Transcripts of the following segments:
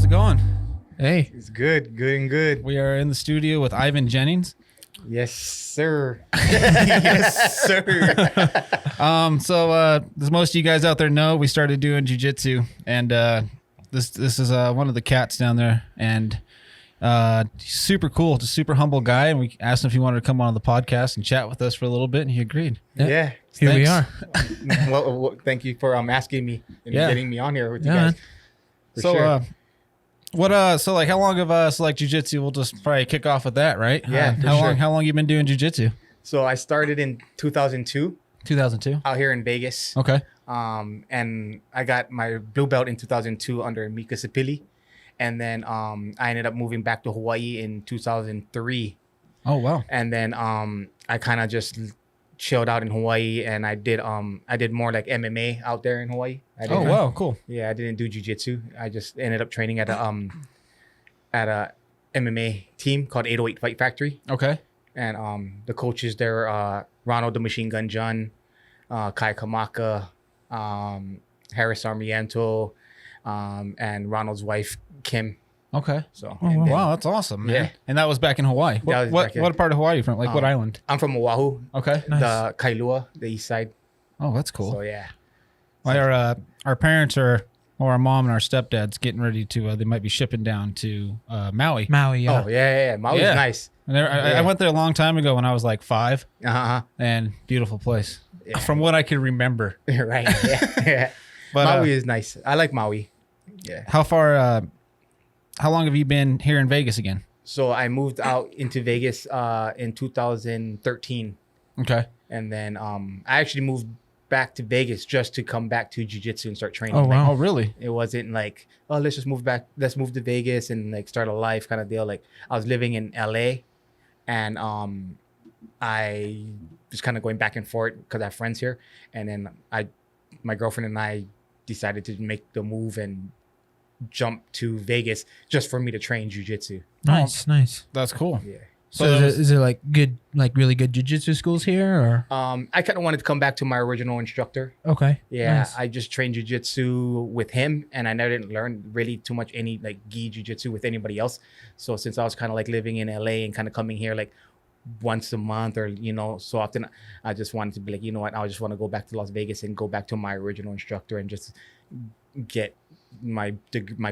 how's it going? Hey. It's good and good. We are in the studio with Ivan Jennings. Yes, sir. Yes, sir. As most of you guys out there know, we started doing jujitsu, and this is one of the cats down there, and he's super cool, just super humble guy. And we asked him if he wanted to come on the podcast and chat with us for a little bit, and he agreed. Yeah. Here we are. well, thank you for asking me and getting me on here with you guys. So how long have jujitsu? We'll just probably kick off with that, right? Yeah. How long you been doing jujitsu? So I started in 2002 2002. out here in Vegas. Okay. And I got my blue belt in 2002 under Mika Sapili. And then I ended up moving back to Hawaii in 2003. Oh, wow. And then I kind of just chilled out in Hawaii, and I did more like MMA out there in Hawaii. Wow, cool. Yeah, I didn't do jiu-jitsu. I just ended up training at a MMA team called 808 Fight Factory. Okay. And the coaches there are Ronald the Machine Gun John, Kai Kamaka, Harris Sarmiento, and Ronald's wife Kim. Okay. So wow, that's awesome, man. Yeah. And that was back in Hawaii. What part of Hawaii are you from? Like what island? I'm from Oahu. Okay. Nice. The Kailua, the east side. Oh, that's cool. So yeah. Well, our parents our mom and our stepdad's getting ready to they might be shipping down to Maui. Maui, yeah. Oh yeah. Maui's nice. And I went there a long time ago when I was like 5. And beautiful place. Yeah. From what I can remember. Right. Yeah. But Maui is nice. I like Maui. Yeah. How long have you been here in Vegas again? So I moved out into Vegas in 2013. Okay. And then I actually moved back to Vegas just to come back to jiu-jitsu and start training. Oh, wow. Oh, really? It wasn't like, oh, let's move to Vegas and like start a life kind of deal. Like I was living in LA, and I was kind of going back and forth because I have friends here. And then my girlfriend and I decided to make the move and jump to Vegas just for me to train jiu-jitsu. Nice. That's cool. Yeah. So is it like good, like really good jiu-jitsu schools here, or? I kind of wanted to come back to my original instructor. Okay. Yeah, Nice. I just trained jiu-jitsu with him, and I never didn't learn really too much any like gi jiu-jitsu with anybody else. So since I was kind of like living in LA and kind of coming here like once a month or so often, I just wanted to be like, you know what, I just want to go back to Las Vegas and go back to my original instructor and just get my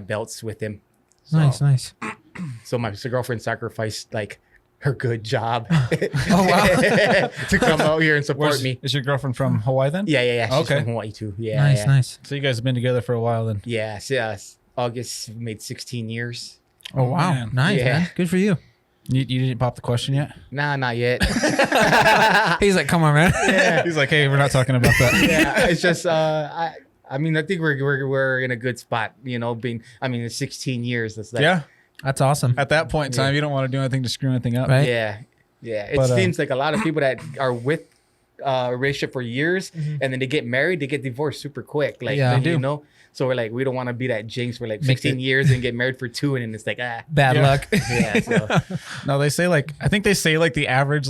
belts with him. So, Nice. So my girlfriend sacrificed like her good job Oh, wow. to come out here and support me. Is your girlfriend from Hawaii then? Yeah. She's Okay. from Hawaii too. Yeah. Nice. So you guys have been together for a while then? Yes. August made 16 years. Oh, wow. man. Nice, Yeah. man. Good for you. You didn't pop the question yet? Nah, not yet. He's like, come on, man. Yeah. He's like, hey, we're not talking about that. Yeah. It's just I mean, I think we're in a good spot, it's 16 years. That's like, Yeah. That's awesome. At that point in time, you don't want to do anything to screw anything up. Right. Yeah. It But, seems like a lot of people that are with a relationship for years and then they get married, they get divorced super quick. Like, Yeah. They do. So we're like, we don't want to be that jinx for like 16 years and get married for 2 and then it's like, Bad Yeah. luck. Yeah. So No, they say I think they say the average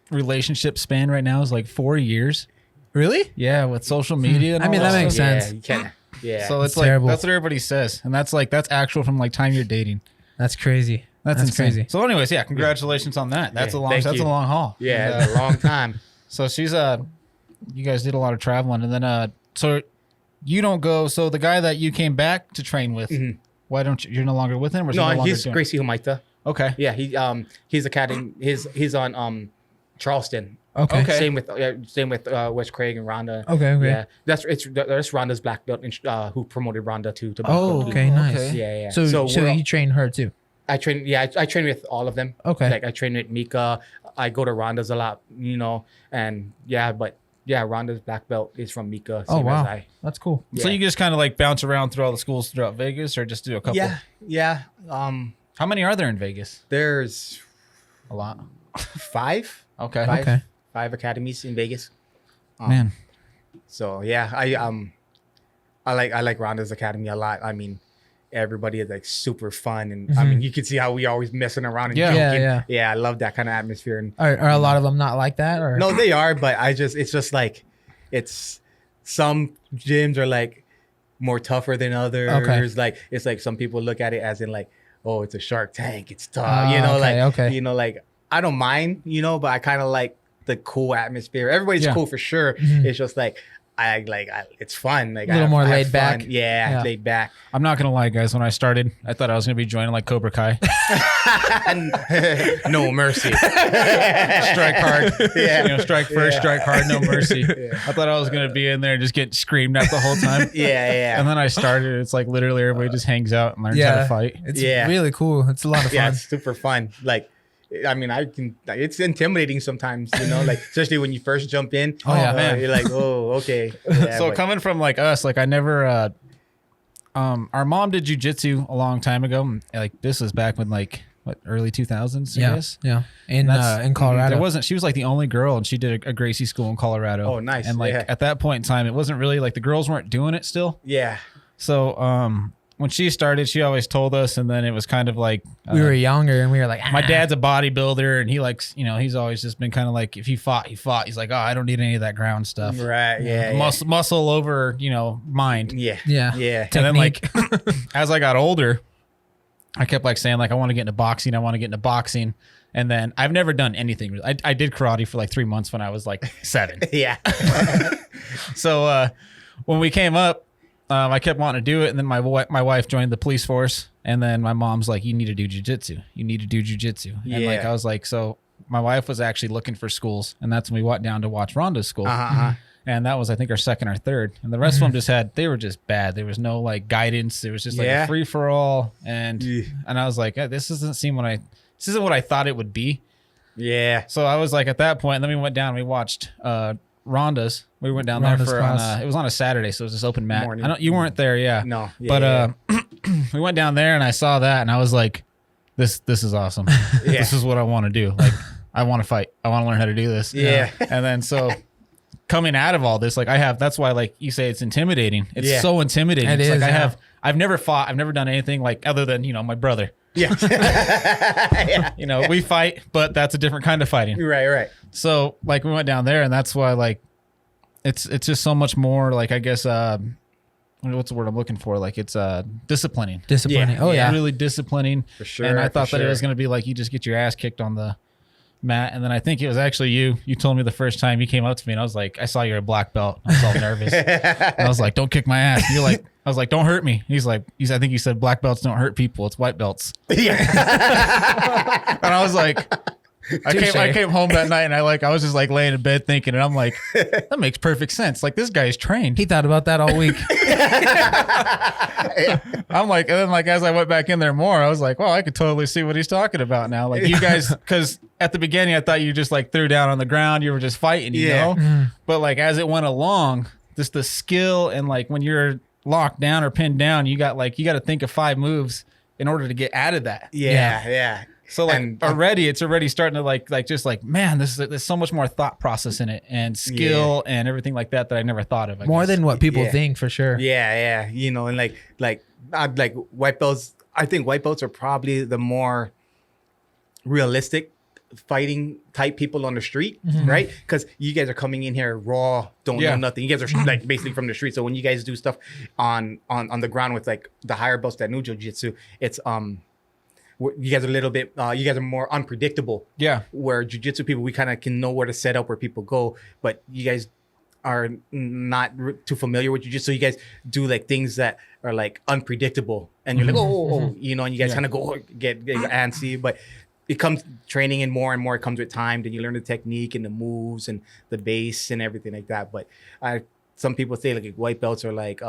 relationship span right now is like 4 years. Really? Yeah, with social media. And I mean, all that makes stuff. sense. Yeah, you can't. Yeah. So it's terrible. that's what everybody says, and that's actual from time you're dating. That's crazy. That's insane. crazy. So, anyways, yeah, congratulations on that. That's Yeah, a long. thank That's you. a long haul. Yeah, And, it's a long time. So she's you guys did a lot of traveling, and then so you don't go. So the guy that you came back to train with, why don't you? You're no longer with him, or is he no No, longer he's doing? Gracie Humaita. Okay. Yeah, he's academy. He's on Charleston. Okay. Okay. Same with Wes Craig and Rhonda. Okay. Yeah, that's Rhonda's black belt who promoted Rhonda to black Oh, belt. okay. Nice. Okay. Yeah. So you train her too? I train. Yeah, I train with all of them. Okay. Like I train with Mika. I go to Rhonda's a lot. And Rhonda's black belt is from Mika. Oh, same wow. as I. That's cool. So you just kind of bounce around through all the schools throughout Vegas, or just do a couple? Yeah. How many are there in Vegas? There's A lot. 5. Okay. Five. Okay. 5 academies in Vegas. Man. So yeah, I like Rhonda's academy a lot. I mean, everybody is like super fun, and I mean, you can see how we always messing around and Yeah. joking. Yeah, I love that kind of atmosphere. And Are a lot of them not like that, or? no, they are, but it's just like, it's some gyms are like, more tougher than others. Okay. Like it's like some people look at it as in like, oh, it's a Shark Tank, it's tough. Okay. Like I don't mind, but I kind of like the cool atmosphere. Everybody's cool for sure. Mm-hmm. It's just like it's fun. Like A little more I have laid back. fun. Yeah, laid back. I'm not gonna lie, guys. When I started, I thought I was gonna be joining like Cobra Kai. No mercy. Strike hard. Yeah. Strike first, strike hard, no mercy. I thought I was gonna be in there and just get screamed at the whole time. Yeah. And then I started. It's like literally everybody just hangs out and learns how to fight. It's Yeah. really cool. It's a lot of fun. Yeah, it's super fun. Like, I mean, it's intimidating sometimes, like especially when you first jump in. Oh, yeah, man. You're like, oh, okay. Yeah, So but- coming from like us, like I never. Our mom did jujitsu a long time ago. Like this was back when like early 2000s. I guess. Yeah. In Colorado. There wasn't. She was like the only girl, and she did a Gracie school in Colorado. Oh, nice. And like Yeah. at that point in time, it wasn't really like the girls weren't doing it still. yeah. So when she started, she always told us, and then it was kind of like we were younger and we were like, my dad's a bodybuilder, and he likes, he's always just been kind of like, if he fought, he fought. He's like, oh, I don't need any of that ground stuff. Right. Yeah. Muscle over, mind. Yeah. Yeah. Yeah. And then like as I got older, I kept like saying like I want to get into boxing. And then I've never done anything really. I did karate for like 3 months when I was like 7. Yeah. So when we came up, I kept wanting to do it, and then my wife joined the police force, and then my mom's like, "You need to do jujitsu. You need to do jujitsu." And like Yeah. I was like, so my wife was actually looking for schools, and that's when we went down to watch Rhonda's school. And that was, I think, our second or third. And the rest of them they were just bad. There was no like guidance. There was just like a free for all. And I was like, this isn't what I thought it would be. Yeah. So I was like at that point, and then we went down and we watched Rhonda's. We went down there for it was on a Saturday, so it was just open mat. Morning. You weren't there, yeah. No. We went down there and I saw that and I was like, this is awesome. This is what I want to do. Like I want to fight. I want to learn how to do this. Yeah. And then so coming out of all this, like that's why like you say it's intimidating. It's so intimidating. It It's is, like I've never fought. I've never done anything like other than, my brother. Yeah. We fight, but that's a different kind of fighting. Right. So like we went down there, and that's why like it's just so much more like, I guess what's the word I'm looking for? Like it's disciplining. Disciplining. Oh yeah. Really disciplining. For sure. And I thought that it was gonna be like you just get your ass kicked on the mat, and then I think it was actually you told me the first time you came up to me, and I was like, I saw you're a black belt. I was all nervous. And I was like, don't kick my ass. You're like, I was like, don't hurt me. I think he said black belts don't hurt people, it's white belts. Yeah. And I was like, I came home that night, and I was just like laying in bed thinking, and I'm like, that makes perfect sense. Like this guy's trained. He thought about that all week. I'm like, and then like as I went back in there more, I was like, well, I could totally see what he's talking about now. Like you guys, because at the beginning I thought you just like threw down on the ground, you were just fighting, you know. But like as it went along, just the skill, and like when you're locked down or pinned down, you got to think of 5 moves in order to get out of that. Yeah. So like it's already starting to like man, there's so much more thought process in it, and skill and everything like that I never thought of. More than what people think, for sure. Yeah. And like white belts. I think white belts are probably the more realistic fighting type people on the street, right? Because you guys are coming in here raw, don't know nothing. You guys are like basically from the street. So when you guys do stuff on the ground with like the higher belts that know jiu-jitsu, it's you guys are a little bit you guys are more unpredictable. Yeah. Where jiu-jitsu people, we kind of can know where to set up where people go, but you guys are not too familiar with jiu-jitsu. So you guys do like things that are like unpredictable, and you're like, and you guys kind of go get antsy, but it comes training, and more it comes with time. Then you learn the technique and the moves and the base and everything like that. But some people say like white belts are like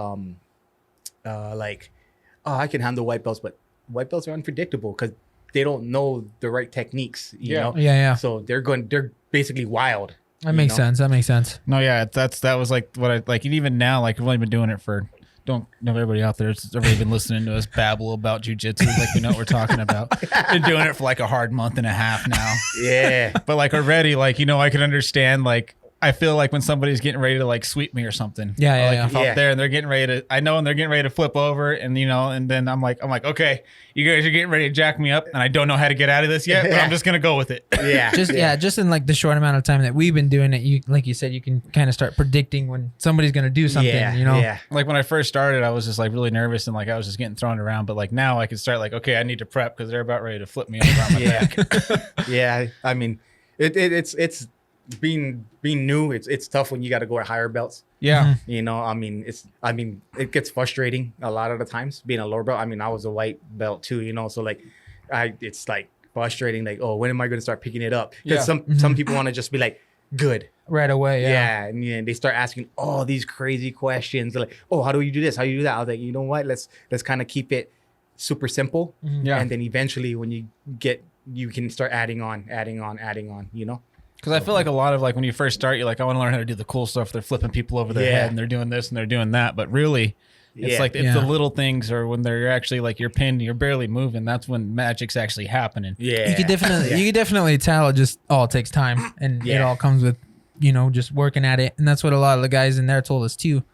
I can handle white belts, but white belts are unpredictable because they don't know the right techniques. You know? Yeah. So they're basically wild. That makes sense. No, yeah, that was like what I like. And even now, like I've only been doing it for, don't know everybody out there has already been listening to us babble about jujitsu, like we know what we're talking about. Been doing it for like a hard month and a half now. Yeah. But like already, like I can understand. Like I feel like when somebody's getting ready to like sweep me or something. Yeah, Or, yeah, like yeah. if I'm there and they're getting ready to, I know, and they're getting ready to flip over, and and then I'm like, okay, you guys are getting ready to jack me up, and I don't know how to get out of this yet, but I'm just gonna go with it. Yeah. Just in like the short amount of time that we've been doing it, you like you said, you can kind of start predicting when somebody's gonna do something. Yeah. Like when I first started, I was just like really nervous and like I was just getting thrown around. But like now I can start like, okay, I need to prep because they're about ready to flip me over on my back. Yeah. I mean, it's being new. It's tough when you got to go at higher belts. Yeah. You know, I mean, it gets frustrating a lot of the times being a lower belt. I mean, I was a white belt too, you know, so like it's like frustrating. Like, oh, when am I going to start picking it up? Because some people want to just be like, good. Right away. Yeah. And they start asking all these crazy questions. They're like, oh, how do you do this? How do you do that? I was like, you know what? Let's kind of keep it super simple. Yeah. And then eventually when you can start adding on, you know? Because I feel like a lot of like when you first start, you're like, I want to learn how to do the cool stuff. They're flipping people over their head and they're doing this and they're doing that. But really, it's like it's the little things, or when they're actually like you're pinned, you're barely moving. That's when magic's actually happening. Yeah. You could definitely tell it just all takes time, and it all comes with just working at it. And that's what a lot of the guys in there told us too.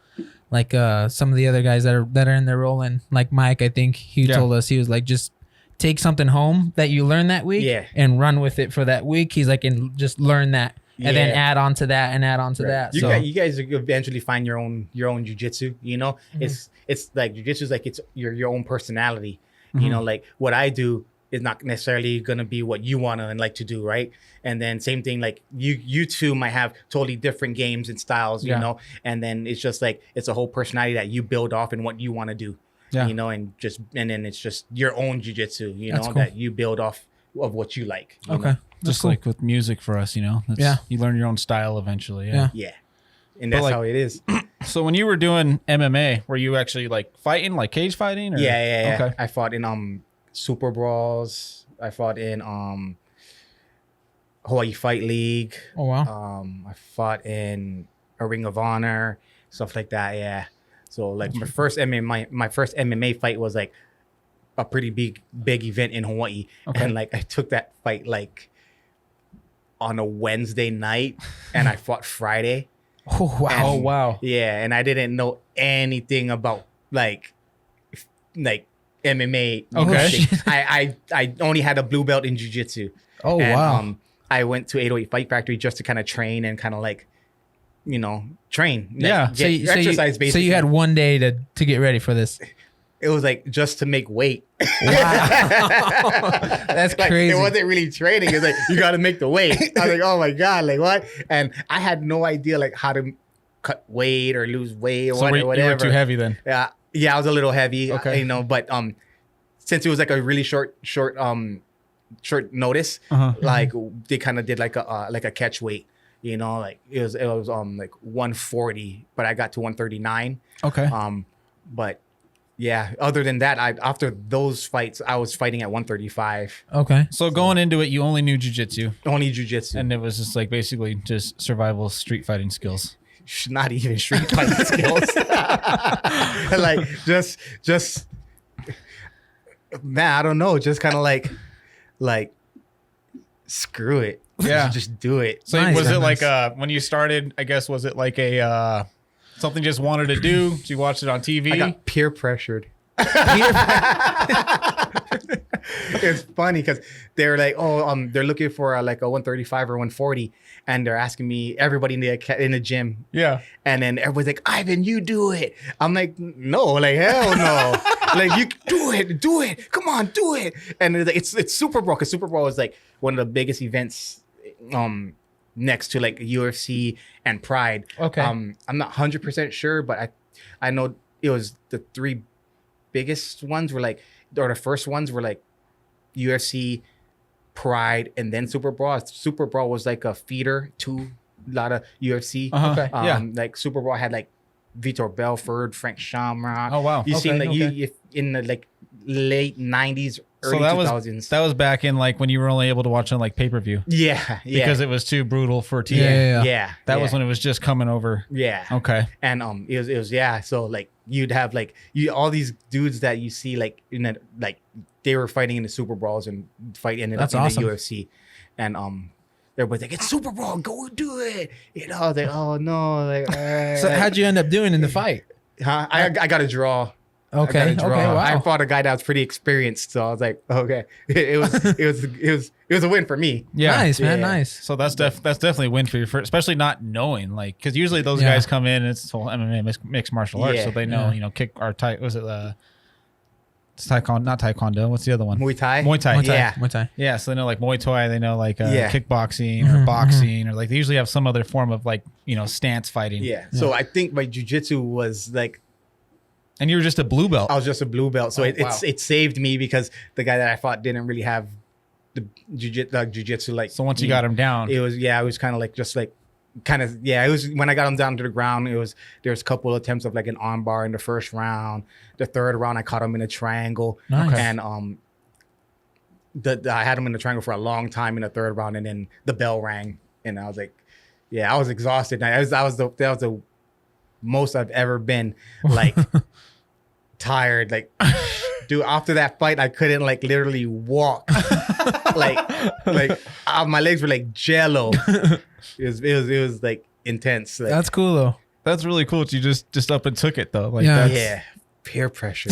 Like some of the other guys that are in there rolling, like Mike, I think he told us, he was like, just take something home that you learned that week and run with it for that week. He's like, and just learn that and then add on to that and add on to that. You guys eventually find your own jujitsu, you know? It's like jujitsu is like it's your own personality. You know, like what I do is not necessarily gonna be what you wanna and like to do, right? And then same thing, like you two might have totally different games and styles, you know, and then it's just like it's a whole personality that you build off and what you want to do. Yeah. You know, and then it's just your own jiu-jitsu, you know, that you build off of what you like. You know? Just like with music for us, you know. You learn your own style eventually. Yeah. And that's how it is. So when you were doing MMA, were you actually like fighting, like cage fighting? Or? Yeah. Okay. I fought in Super Brawls. I fought in Hawaii Fight League. Oh wow. I fought in a Ring of Honor, stuff like that. Yeah. So like my first MMA fight was like a pretty big event in Hawaii. And like I took that fight like on a Wednesday night and I fought Friday. Oh wow. Wow. Yeah, and I didn't know anything about like MMA. Okay. I only had a blue belt in jiu-jitsu. Oh wow. I went to 808 Fight Factory just to kind of train and kind of like train. Yeah. Exercise basically. So you had one day to get ready for this. It was like just to make weight. Wow. That's like, crazy. It wasn't really training. It's like, you got to make the weight. I was like, oh my God, like what? And I had no idea like how to cut weight or lose weight or whatever. You were too heavy then. Yeah, I was a little heavy. Okay. But since it was like a really short notice, like they kind of did like a catch weight. You know, like it was like 140, but I got to 139. Okay. But yeah, other than that, after those fights, I was fighting at 135. Okay. So going into it, you only knew jiu-jitsu. Only jiu-jitsu. And it was just like basically just survival street fighting skills. Not even street fighting skills. Like just man, I don't know, just kind of like screw it. Yeah. Just do it. So was it like when you started, I guess, was it like a something just wanted to do? So you watched it on TV? I got peer pressured. It's funny because they're like, they're looking for like a 135 or 140, and they're asking me, everybody in the gym. Yeah. And then everybody's like, Ivan, you do it. I'm like, no, like hell no. Like you do it. Come on, do it. And it's Super Bowl, because Super Bowl is like one of the biggest events next to like UFC and Pride. Okay. I'm not 100% sure, but I know it was the three biggest ones were like, or the first ones were like UFC, Pride, and then Super Brawl. Super Brawl was like a feeder to a lot of UFC. Okay. Like Super Brawl had like Vitor Belfort, Frank Shamrock. Oh wow. You seen like you in the like late 90s, early 2000s. That was back in like when you were only able to watch on like pay-per-view. Yeah. Because it was too brutal for TV. Yeah. That was when it was just coming over. Yeah. Okay. And it was so like you'd have like all these dudes that you see like in that, like they were fighting in the Super Brawls and ended up in the UFC. And everybody's like, it's Super Bowl, go do it. You know, I was like, oh no, like. So how'd you end up doing in the fight? Huh? I got a draw. Okay. Wow. I fought a guy that was pretty experienced, so I was like, okay, it was a win for me. Yeah. Nice, man. Yeah. Nice. So that's definitely a win for you, especially not knowing, like, because usually those guys come in and it's whole MMA mixed martial arts, so they know, kick or was it it's taekwondo, not taekwondo. What's the other one? Muay Thai. Muay Thai. Yeah. Muay Thai. Yeah, so they know like Muay Thai, they know like kickboxing or boxing, or like they usually have some other form of like stance fighting. Yeah. So I think my jujitsu was like. And you were just a blue belt. I was just a blue belt, so it saved me because the guy that I fought didn't really have the jujitsu like. So once you got him down, it was kind of like it was when I got him down to the ground. There was a couple attempts of like an arm bar in the first round. The third round, I caught him in a triangle, Nice. and I had him in the triangle for a long time in the third round, and then the bell rang, and I was like, I was exhausted. That was the most I've ever been like. Tired, like, dude, after that fight I couldn't like literally walk. like my legs were like jello. It was like intense. Like, That's cool though. that's really cool. You just up and took it though. Like Yeah. that's, peer pressure.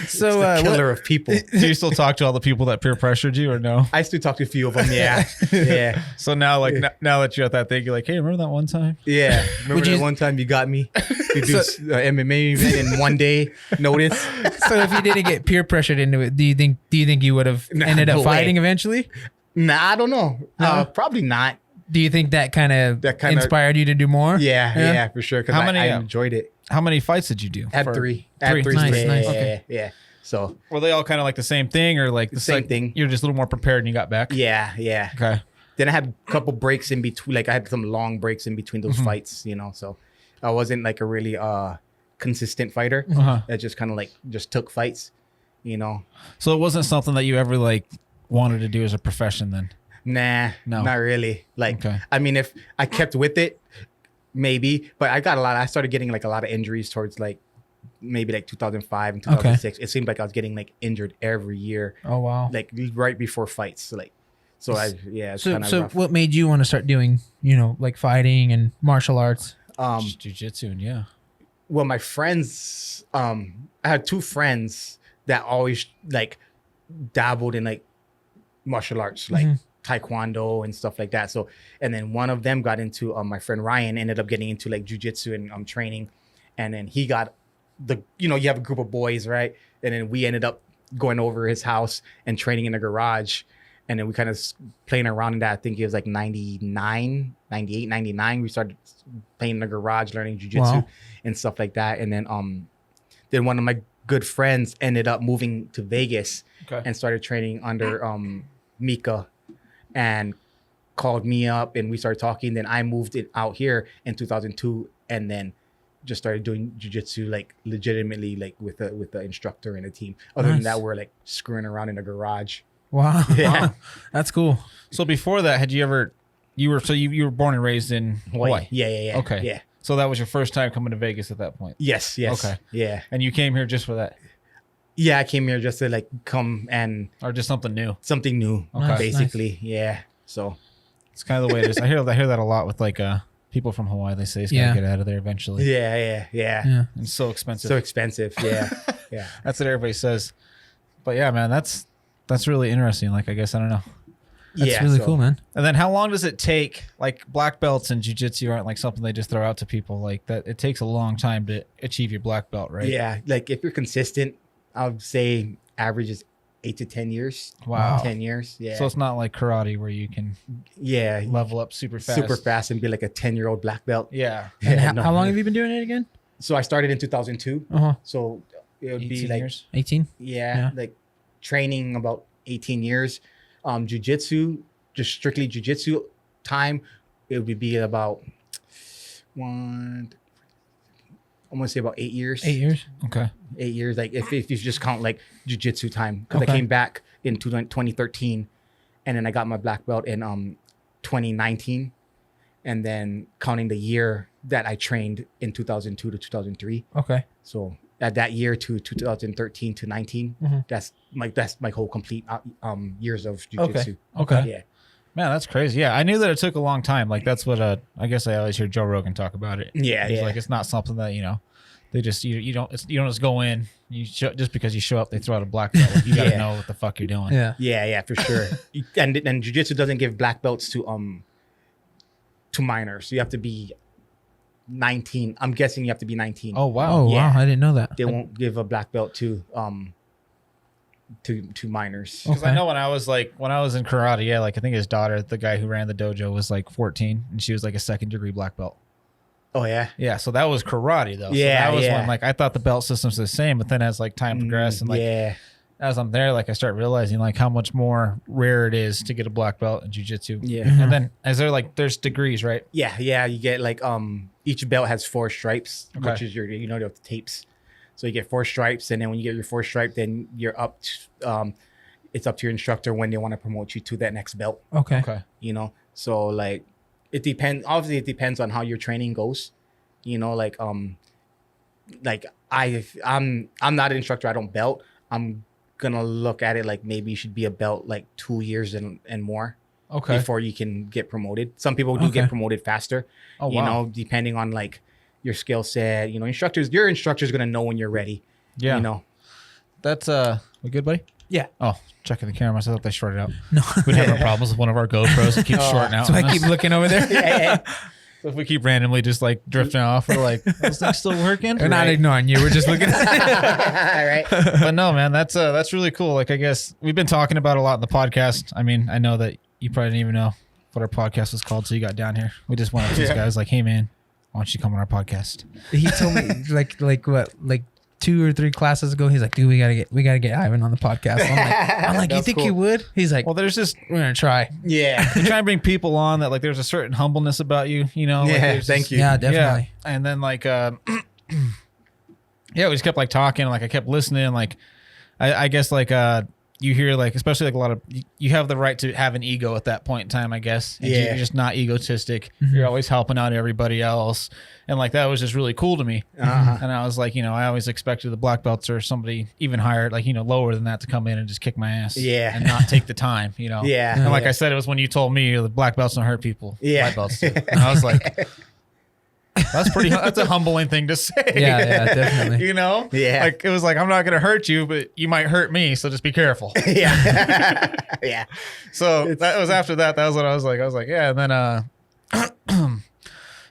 So The killer of people. do you still talk to all the people that peer pressured you or no? I still talk to a few of them. Yeah. So now like now that you're at that thing, you're like, hey, remember that one time? Yeah. Remember Would that you- one time you got me? You do MMA event in one day notice? So if you didn't get peer pressured into it, do you think you would have Nah, ended up no fighting way. eventually? Nah, I don't know. No? Probably not. Do you think that kind of inspired you to do more? Yeah, for sure. Because How many, I enjoyed it. How many fights did you do? Had For- three. Three. Nice, Yeah, nice. yeah. So Were they all kind of like the same thing, or like the Same thing. You're just a little more prepared and you got back. yeah. Okay. Then I had a couple breaks in between. Like I had some long breaks in between those fights, So I wasn't like a really consistent fighter. Uh-huh. I just kind of like just took fights, So it wasn't something that you ever like wanted to do as a profession then. Nah, No. not really. Like, Okay. I mean, if I kept with it, maybe. But I started getting like a lot of injuries towards like maybe like 2005 and 2006. It seemed like I was getting like injured every year, Oh wow. like right before fights. Like, it's So kind of rough. what made you want to start doing, like fighting and martial arts? Just jiu-jitsu and yeah. Well, my friends, I had two friends that always like dabbled in like martial arts, like taekwondo and stuff like that. So, and then one of them got into, my friend Ryan ended up getting into like jujitsu and training. And then he got you have a group of boys, right? And then we ended up going over his house and training in a garage. And then we kind of playing around in that. I think it was like 99, 98, 99. We started playing in the garage, learning jujitsu and stuff like that. And then one of my good friends ended up moving to Vegas and started training under Mika, and called me up and we started talking. Then I moved it out here in 2002 and then just started doing jujitsu like legitimately, like with the instructor and a team. Other than Nice. that, we're like screwing around in the garage. Wow. Yeah. Wow. That's cool. So before that, had you ever? You were born and raised in Hawaii. Yeah. Okay. Yeah. So that was your first time coming to Vegas at that point. Yes. Okay. Yeah. And you came here just for that, Yeah. I came here just to like come and or just something new? something new, Okay. basically. Yeah. So It's kind of the way it is. I hear that a lot with like people from Hawaii. They say it's gotta get out of there eventually. yeah. Yeah. It's so expensive. So expensive. Yeah. Yeah. That's what everybody says. But yeah, man, that's really interesting. Like, I guess I don't know. That's really cool, man. And then how long does it take? Like, black belts and jiu-jitsu aren't like something they just throw out to people. Like that, it takes a long time to achieve your black belt, right? Yeah. Like if you're consistent, I would say average is 8 to 10 years. Wow. 10 years. Yeah. So it's not like karate where you can yeah. level up super fast. Super fast and be like a 10-year-old black belt. Yeah. And Yeah, no. how long have you been doing it again? So I started in 2002. Uh huh. So it would 18 be like, years. 18. yeah, like training about 18 years. Jiu-jitsu, just strictly jiu-jitsu time, it would be about I'm gonna say about 8 years. 8 years. Okay. 8 years. Like if you just count like jiu-jitsu time, because Okay. I came back in 2013, and then I got my black belt in 2019, and then counting the year that I trained in 2002 to 2003. Okay. So at that year to 2013 to 19, Mhm. that's my whole complete years of jiu-jitsu. Okay. Yeah. Man, that's crazy. Yeah, I knew that it took a long time. Like that's what I guess I always hear Joe Rogan talk about it. Yeah, He's yeah. like it's not something that they just you don't just go in just because you show up they throw out a black belt. Like, you got to know what the fuck you're doing. Yeah. Yeah, for sure. and jiu-jitsu doesn't give black belts to minors. You have to be 19. I'm guessing you have to be 19. Oh wow. Oh Yeah. wow, I didn't know that. They won't give a black belt to minors. Because Okay. I know when I was in karate, yeah, like I think his daughter, the guy who ran the dojo, was like 14, and she was like a 2nd degree black belt. Oh yeah. Yeah, so that was karate though. Yeah, so that was yeah. when like I thought the belt system's the same, but then as like time progressed and like yeah. as I'm there, like I start realizing like how much more rare it is to get a black belt in jiu-jitsu. Yeah. And then as they're like there's degrees, right? Yeah, you get like each belt has 4 stripes, Okay. which is your the tapes. So you get 4 stripes, and then when you get your 4th stripe, then you're up to, it's up to your instructor when they want to promote you to that next belt. Okay. Okay. So like it depends, obviously it depends on how your training goes. Like I'm not an instructor, I don't belt. I'm gonna look at it like maybe you should be a belt like 2 years and more. Okay. Before you can get promoted. Some people do get Okay. promoted faster. Oh wow. Depending on like your skill set. Your instructor's gonna know when you're ready. Yeah. That's we good, buddy? Yeah. Oh, checking the cameras. I thought they shorted out. No. We're having problems with one of our GoPros. It keeps shorting out. So on I keep us. looking over there. Yeah. So if we keep randomly just like drifting off, we're like, is that still working? We're not ignoring you. We're just looking. All right. But no, man, that's really cool. Like, I guess we've been talking about a lot in the podcast. I mean, I know that you probably didn't even know what our podcast was called, so you got down here. We just went up to these guys like, hey, man, why don't you come on our podcast? He told me like 2 or 3 classes ago. He's like, dude, we gotta get Ivan on the podcast. I'm like, you That's think cool. you would? He's like, Well, there's just we're gonna try. Yeah. you try and bring people on that like there's a certain humbleness about you, like, Yeah, there's thank this- you. Yeah, definitely. Yeah. And then like yeah, we just kept like talking, like I kept listening, like I guess like you hear like especially like a lot of you have the right to have an ego at that point in time, I guess. And Yeah. you're just not egotistic. Mm-hmm. You're always helping out everybody else. And like that was just really cool to me. Uh-huh. And I was like, I always expected the black belts or somebody even higher, like, lower than that to come in and just kick my ass. Yeah. And not take the time, Yeah. And like Yeah. I said, it was when you told me the black belts don't hurt people. Yeah. White belts do. And I was like, that's a humbling thing to say. Yeah, definitely. Yeah. Like it was like, I'm not going to hurt you, but you might hurt me. So just be careful. Yeah. Yeah. So that was after that. That was what I was like, yeah. And then,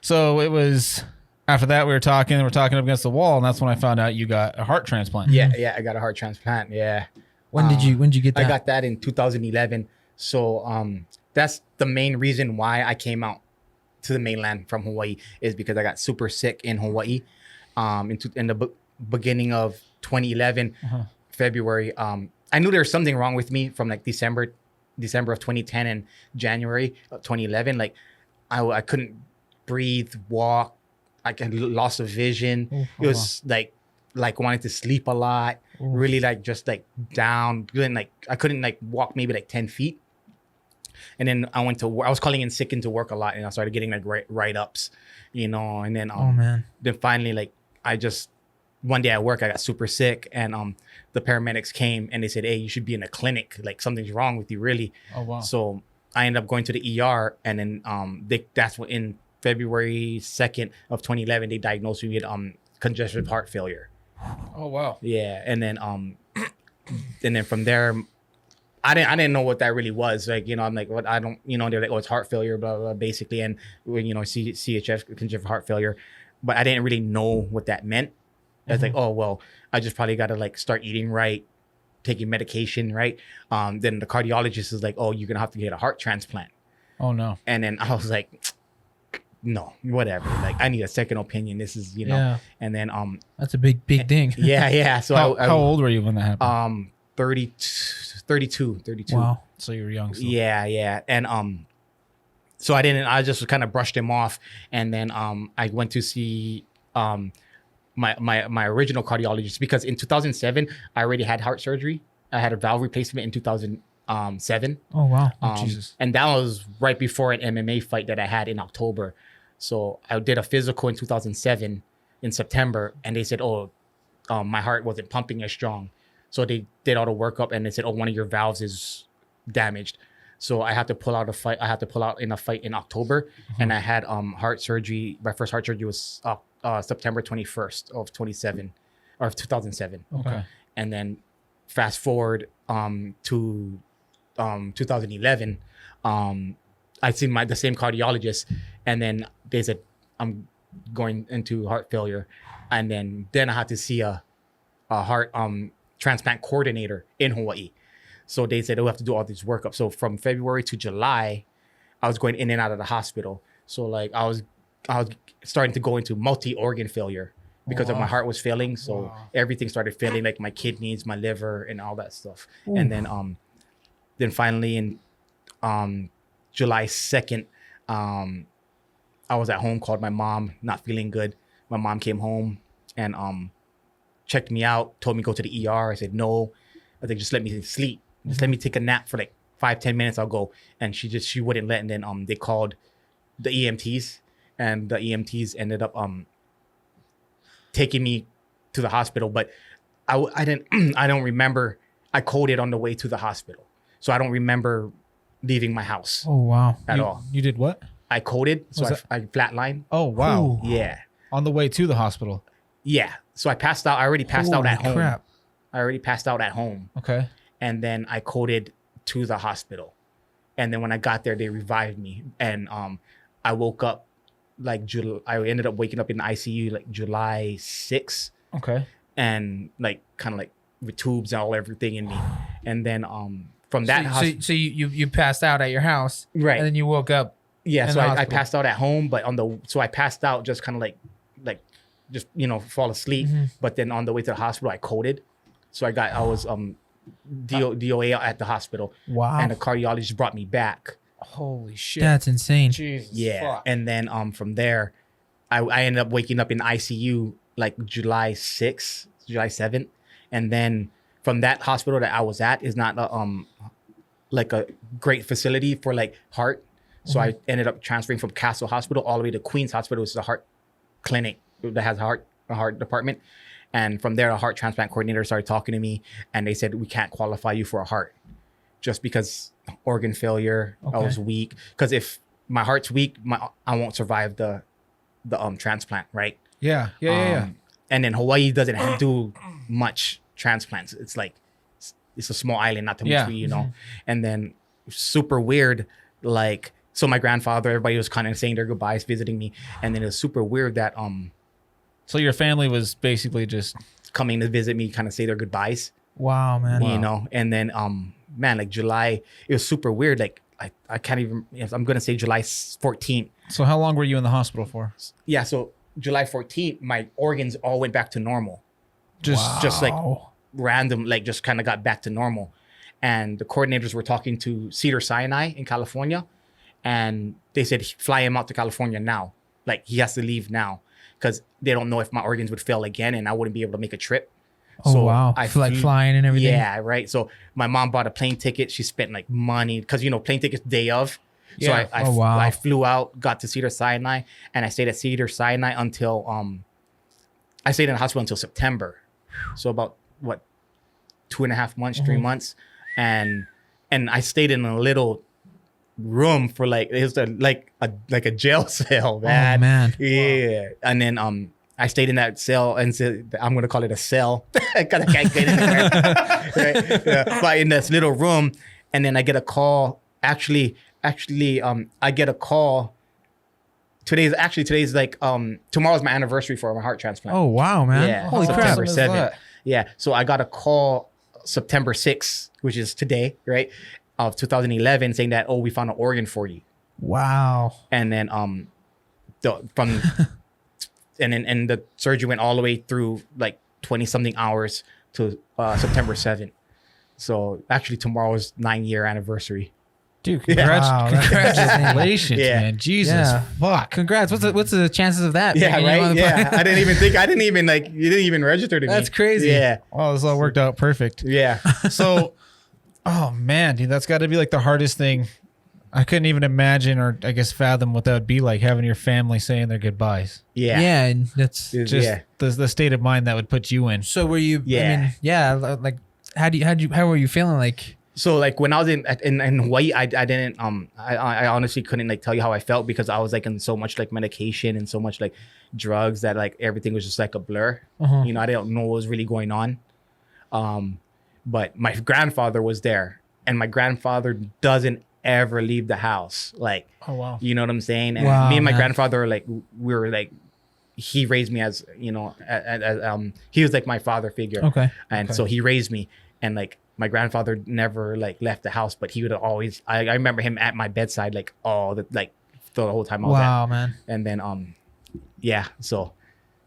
so it was after that we were talking up against the wall. And that's when I found out you got a heart transplant. Yeah. I got a heart transplant. Yeah. When did you get that? I got that in 2011. So that's the main reason why I came out to the mainland from Hawaii, is because I got super sick in Hawaii in the beginning of 2011, February. I knew there was something wrong with me from like December of 2010 and January of 2011. Like I couldn't breathe, walk. I lost of vision. It was like wanting to sleep a lot. Really like just like down. I couldn't like walk maybe like 10 feet. And then I was calling in sick into work a lot, and I started getting like write-ups, and then Oh man. then finally like one day at work I got super sick, and the paramedics came and they said, hey, you should be in a clinic, like something's wrong with you, really. Oh, wow. So I ended up going to the ER, and then that's what in February 2nd of 2011 they diagnosed me with congestive heart failure. Oh, wow. Yeah, and then from there, I didn't know what that really was. Like, I'm like, what? I don't, they're like, oh, it's heart failure, blah, blah, blah, basically. And, CHF, congestive heart failure. But I didn't really know what that meant. I was like, oh, well, I just probably got to like start eating right, taking medication, right? Then the cardiologist is like, oh, you're going to have to get a heart transplant. Oh, no. And then I was like, no, whatever. Like, I need a second opinion. This is, Yeah. And then, That's a big thing. yeah. So How old were you when that happened? 32. Wow. So you were young. So. Yeah. And so I just kind of brushed him off. And then I went to see my original cardiologist, because in 2007 I already had heart surgery. I had a valve replacement in 2007. Oh wow. Jesus. And that was right before an MMA fight that I had in October. So I did a physical in 2007 in September, and they said, my heart wasn't pumping as strong. So they did all the workup, and they said, one of your valves is damaged. So I had to pull out a fight. I had to pull out in a fight in October, and I had heart surgery. My first heart surgery was September 21st of 2007. Okay. And then fast forward to 2011, I seen the same cardiologist, and then they said I'm going into heart failure, and then I had to see a heart transplant coordinator in Hawaii. So they said, we have to do all these workups. So from February to July, I was going in and out of the hospital. So like I was starting to go into multi-organ failure because of my heart was failing. So everything started failing, like my kidneys, my liver, and all that stuff. Ooh. And then finally in July 2nd, I was at home, called my mom, not feeling good. My mom came home and checked me out, told me go to the ER. I said no. I think just let me sleep. Just let me take a nap for like 5-10 minutes. I'll go. And she wouldn't let. And then they called the EMTs, and the EMTs ended up taking me to the hospital. But I don't remember. I coded on the way to the hospital, so I don't remember leaving my house. Oh wow! At all. You did what? I coded, so I flatlined. Oh wow! Ooh. Yeah. On the way to the hospital. Yeah. So I passed out. I already passed out at home. Crap. I already passed out at home. Okay. And then I coded to the hospital. And then when I got there, they revived me. And I woke up like I ended up waking up in the ICU like July 6th. Okay. And like kind of like with tubes and everything in me. And then from that so you passed out at your house, right? And then you woke up. Yeah. So I passed out at home, but I passed out just kind of like just fall asleep. Mm-hmm. But then on the way to the hospital, I coded. So I was DOA at the hospital. Wow. And the cardiologist brought me back. Holy shit. That's insane. Jesus. Yeah. Fuck. And then from there, I ended up waking up in the ICU like July 6th, July 7th. And then from that hospital that I was at is not like a great facility for like heart. So I ended up transferring from Castle Hospital all the way to Queens Hospital, which is a heart clinic that has a heart department. And from there, a heart transplant coordinator started talking to me, and they said, we can't qualify you for a heart just because organ failure. Okay. I was weak. Because if my heart's weak, I won't survive the transplant, right? Yeah. And then Hawaii doesn't do much transplants. It's like, it's a small island, not too much for you, And then super weird, like, so my grandfather, everybody was kind of saying their goodbyes, visiting me. And then it was super weird that so your family was basically just coming to visit me, kind of say their goodbyes. Wow, man. You know, and then man, like July, it was super weird. Like I can't even. I'm gonna say July 14th. So how long were you in the hospital for? Yeah, so July 14th, my organs all went back to normal. Just like random, like just kind of got back to normal. And the coordinators were talking to Cedars-Sinai in California, and they said fly him out to California now. Like he has to leave now. Because they don't know if my organs would fail again and I wouldn't be able to make a trip. Oh, so wow. I flew, like flying and everything. Yeah, right. So my mom bought a plane ticket. She spent like money because, plane tickets day of. So I flew out, got to Cedars-Sinai, and I stayed at Cedars-Sinai until, I stayed in the hospital until September. So about, 2.5 months, 3 months. And I stayed in a little room for like it was like a jail cell, man. Oh, man. Yeah. Wow. And then I stayed in that cell, and I'm gonna call it a cell because I can't get in there. Right? Yeah. But in this little room, and then I get a call. Actually, I get a call. Today's like tomorrow's my anniversary for my heart transplant. Oh wow, man! Yeah. Holy crap! September 7th. Yeah. So I got a call September 6th, which is today, right? Of 2011, saying that, we found an organ for you. Wow. And then and the surgery went all the way through like 20 something hours to September 7th. So actually tomorrow is 9-year anniversary. Dude, congratulations, yeah. man. Jesus, fuck. Congrats. What's the chances of that? Yeah, right. Yeah, I didn't even you didn't even register to me. That's crazy. Yeah. Well, this all worked out perfect. Yeah. So, oh man, dude, that's got to be like the hardest thing. I couldn't even imagine, or I guess fathom, what that would be like, having your family saying their goodbyes. Yeah. Yeah, and that's just the state of mind that would put you in. So were you? Yeah. I mean, like how were you feeling? Like So like when I was in Hawaii, I didn't I honestly couldn't like tell you how I felt because I was like in so much like medication and so much like drugs that like everything was just like a blur. You know, I didn't know what was really going on. But my grandfather was there, and my grandfather doesn't ever leave the house. Like, Oh wow. you know what I'm saying? And Wow, me and my man. grandfather are like we were like he raised me as you know he was like my father figure. Okay. And so he raised me, and like my grandfather never like left the house, but he would always I remember him at my bedside like all the like the whole time I was Wow, man. and then yeah, so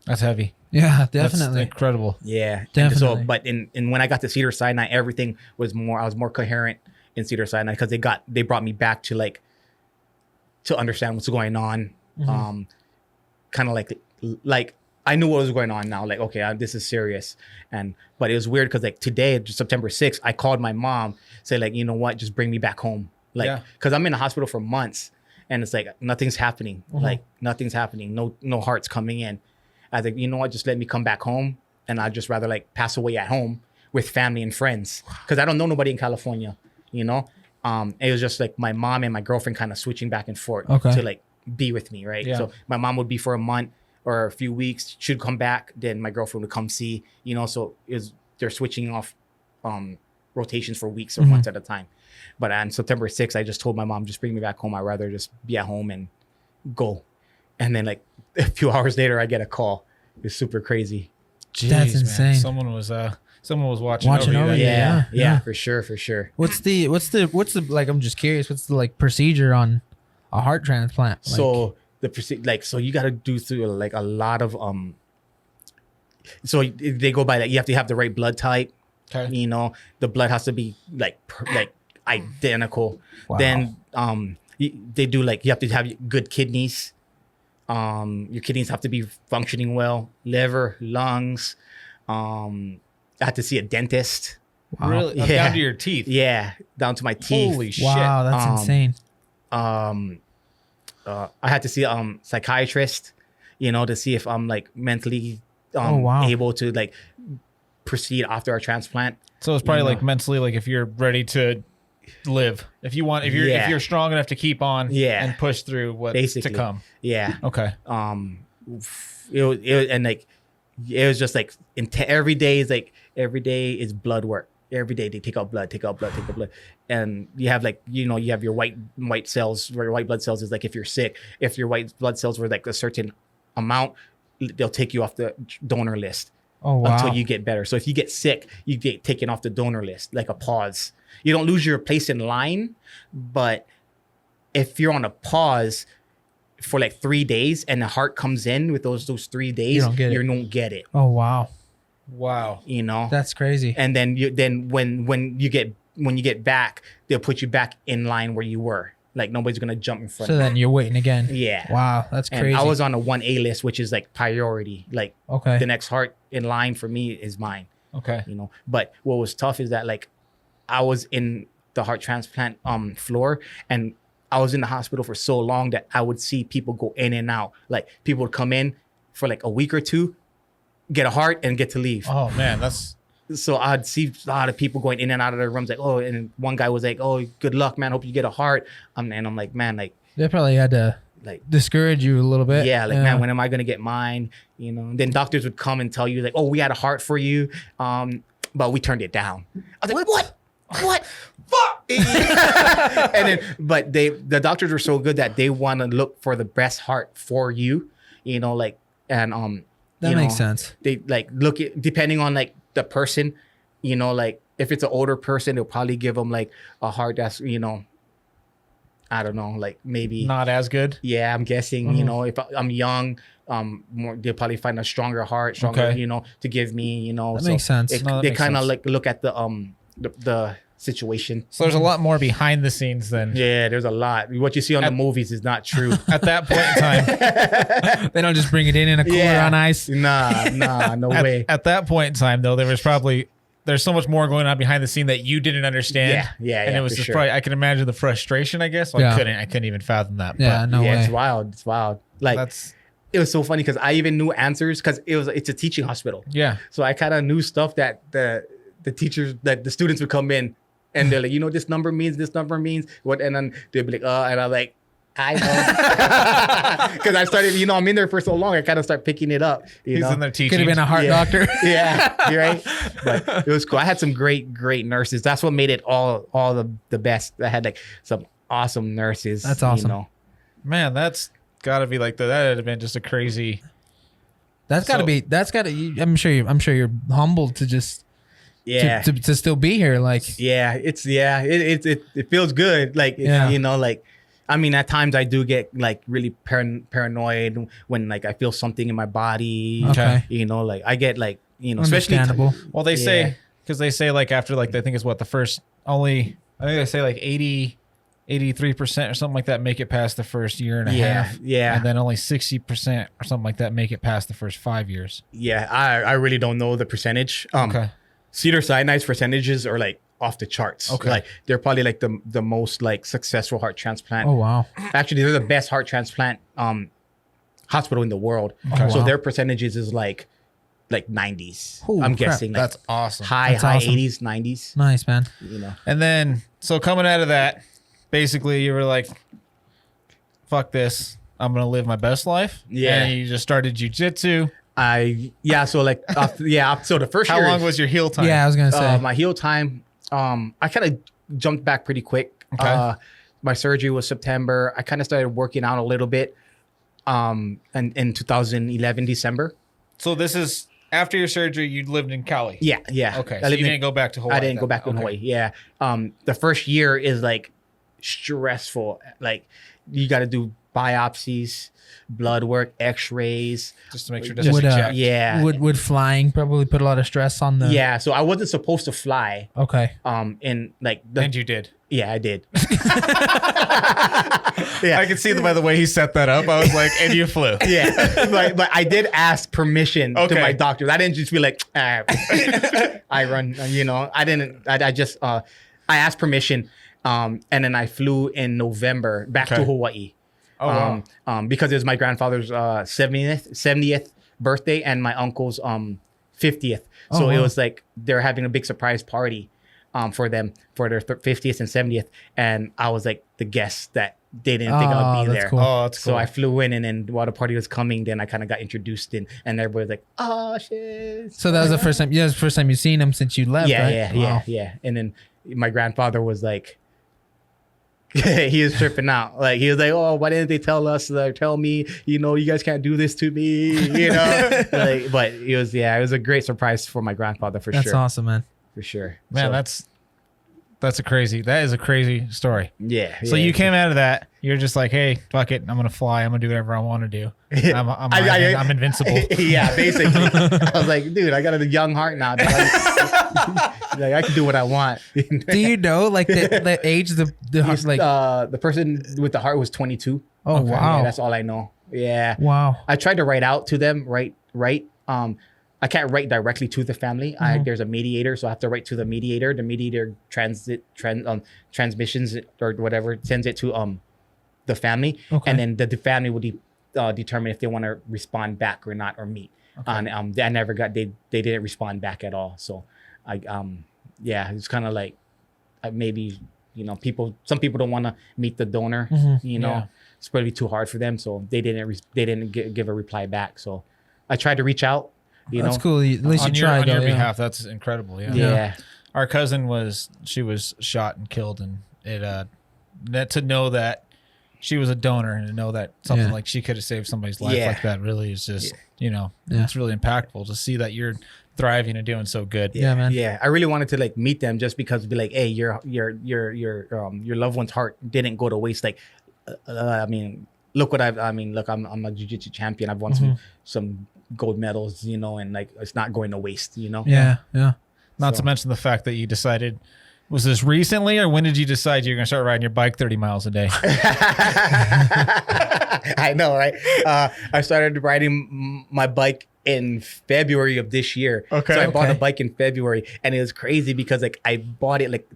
That's heavy. Yeah, That's definitely. incredible. yeah. Definitely. So but in when I got to Cedar Sinai, everything was I was more coherent in Cedar Sinai because they brought me back to like to understand what's going on. Kind of like I knew what was going on now. Like, okay, this is serious. But it was weird because like today, September 6th, I called my mom, say like, you know what, just bring me back home. Like, because I'm in the hospital for months, and it's like nothing's happening. Like nothing's happening. No heart's coming in. I was like, you know what, just let me come back home, and I'd just rather like pass away at home with family and friends because I don't know nobody in California. You know, it was just like my mom and my girlfriend kind of switching back and forth to like be with me, right? Yeah. So my mom would be for a month or a few weeks, she'd come back, then my girlfriend would come see, you know, so they're switching off rotations for weeks or months at a time. But on September 6th, I just told my mom, just bring me back home. I'd rather just be at home and go. And then like a few hours later, I get a call. It's super crazy. Jeez, That's man. insane. Someone was watching Watching over over you. you. Yeah, Yeah. for sure. What's the like? I'm just curious. What's the like procedure on a heart transplant? Like, So so you got to do through like a lot of so they go by that you have to have the right blood type. Okay. You know, the blood has to be like identical. Wow. Then they do like you have to have good kidneys. Your kidneys have to be functioning well. Liver, lungs. I had to see a dentist. wow. Really? Yeah. Down to your teeth. Yeah, down to my teeth. Holy shit. Wow, that's insane. I had to see a psychiatrist, you know, to see if I'm like mentally wow. able to like proceed after a transplant. So it's probably You know. like mentally, like if you're ready to live, if you're strong enough to keep on and push through what's Basically. to come. Yeah. Okay. It was just like every day is blood work. Every day they take out blood, and you have like you have your white cells. Where your white blood cells is like if you're sick, if your white blood cells were like a certain amount, they'll take you off the donor list Oh wow. until you get better. So if you get sick, you get taken off the donor list, like a pause. You don't lose your place in line, but if you're on a pause for like 3 days and the heart comes in with those 3 days, You don't get it. you don't get it. Oh wow. Wow. You know, That's crazy. and then when you get back, they'll put you back in line where you were. Like nobody's gonna jump in front. So of then you're waiting again. you. Yeah. Wow, that's And crazy. I was on a 1A list, which is like priority. Like okay. the next heart in line for me is mine. Okay. You know, but what was tough is that like I was in the heart transplant floor, and I was in the hospital for so long that I would see people go in and out. Like people would come in for like a week or two, get a heart, and get to leave. Oh man, that's So I'd see a lot of people going in and out of their rooms, like, oh, and one guy was like, oh, good luck, man. Hope you get a heart. And I'm like, man, They probably had to like, discourage you a little bit. yeah, like, man, when am I gonna get mine? You know. And then doctors would come and tell you, like, oh, we had a heart for you, but we turned it down. I was like, what? Fuck. And then, but the doctors were so good that they want to look for the best heart for you, you know, like, and that you makes know, sense. They like look at depending on like the person, you know, like if it's an older person, they'll probably give them like a heart that's, you know, I don't know, like maybe not as good. yeah, I'm guessing, you know, if I'm young, they'll probably find a stronger heart, Okay. you know, to give me, you know. That makes sense. It, No, that they makes kind of sense. like look at the situation. So there's a lot more behind the scenes than Yeah, there's a lot. What you see on the movies is not true. at that point in time. They don't just bring it in a cooler Yeah. on ice. Nah, no way. At that point in time, though, there's so much more going on behind the scene that you didn't understand. Yeah, And it was for just sure. probably I can imagine the frustration. I guess Yeah. I couldn't even fathom that. Yeah, no yeah, way. it's wild. It's wild. But Like that's it was so funny because I even knew answers because it's a teaching hospital. yeah. So I kind of knew stuff that the teachers, that the students would come in And they're like, this number means what? And then they'll be like, and I'm like, I know. Because I started, I'm in there for so long, I kind of start picking it up. He's in there teaching. Could have been a heart doctor. Yeah, you're right. But it was cool. I had some great nurses. That's what made it all the best. I had like some awesome nurses. That's awesome. Man, that's gotta be like that would have been just a crazy. That's gotta. I'm sure you're humbled to just. Yeah. To still be here, like. Yeah, it feels good. Like like. I mean, at times I do get like really paranoid when like I feel something in my body. Okay. Like I get like, especially. Understandable. Well, they say, because they say like after like, I think it's what the first I think they say like 83% or something like that make it past the first year and a half. Yeah. And then only 60% or something like that make it past the first 5 years. Yeah. I really don't know the percentage. Okay. Cedar Sinai's percentages are like off the charts. Okay. Like they're probably like the most like successful heart transplant. Oh, wow. Actually, they're the best heart transplant hospital in the world. Okay. So Wow. their percentages is like 90s. Holy I'm crap. guessing. Like That's awesome. high That's awesome. 80s, 90s. Nice, man. And then, so coming out of that, basically you were like, fuck this. I'm going to live my best life. Yeah. And you just started jujitsu. So like so the first How year long was your heel time? Yeah, I was gonna say. my heel time, I kind of jumped back pretty quick. Okay. My surgery was September. I kind of started working out a little bit and in 2011 December. So this is after your surgery, you lived in Cali. Yeah. Okay. I So you lived in- didn't go back to Hawaii. I didn't go then. back to Okay. Hawaii. Yeah. The first year is like stressful. Like you got to do biopsies, blood work, x-rays. Just to make sure it Would, doesn't check. Yeah. Would flying probably put a lot of stress on the. Yeah. So I wasn't supposed to fly. Okay. In like And you did. yeah, I did. I could see by the way he set that up. I was like, and you flew. Yeah, but I did ask permission to Okay. my doctors. I didn't just be like, I run. I didn't. I just I asked permission, and then I flew in November back to Okay. Hawaii. Oh, wow. Because it was my grandfather's 70th birthday and my uncle's 50th. So Oh, it wow. was like they're having a big surprise party for them for their 50th and 70th, and I was like the guest that they didn't think I would be that's there. cool. Oh, that's cool. So I flew in, and then while the party was coming, then I kind of got introduced in, and everybody was like, "Oh shit!" So that was the first time. Yeah, it was the first time you've seen him since you left. Yeah, right? yeah. And then my grandfather was like, he was tripping out. Like he was like, "Oh, why didn't they tell us? Like, tell me, you guys can't do this to me, Like, but it was a great surprise for my grandfather for That's sure, awesome, man. for sure. Man, So, that is a crazy story. yeah. So you came out of that, you're just like, hey, fuck it, I'm gonna fly, I'm gonna do whatever I want to do. I'm invincible. Yeah, basically. I was like, dude, I got a young heart now. Dude. Like I can do what I want. Do you know like the age the like? The person with the heart was 22. Oh Yeah, wow! that's all I know. Yeah. Wow. I tried to write out to them, right. I can't write directly to the family. There's a mediator, so I have to write to the mediator. The mediator transmissions it or whatever, sends it to the family, Okay. and then the family will determine if they want to respond back or not or meet. And I never got they didn't respond back at all. So it's kind of like maybe some people don't want to meet the donor. Yeah. It's probably too hard for them, so they didn't give a reply back. So I tried to reach out. That's cool. At least you on your, tried. on your though, yeah. behalf, that's incredible. Yeah. Yeah. Our cousin was shot and killed, and that to know that she was a donor and to know that something Yeah. like she could have saved somebody's life Yeah. like that really is just Yeah. it's really impactful to see that you're thriving and doing so good. Yeah, man. Yeah, I really wanted to like meet them just because be like, hey, your loved one's heart didn't go to waste. Like, I mean, look what look, I'm a jiu-jitsu champion. I've won some gold medals, and like it's not going to waste, Yeah. Not to mention the fact that you decided, was this recently or when did you decide you're going to start riding your bike 30 miles a day? I know, right? I started riding my bike in February of this year. Okay. So I bought a Okay. bike in February, and it was crazy because like I bought it like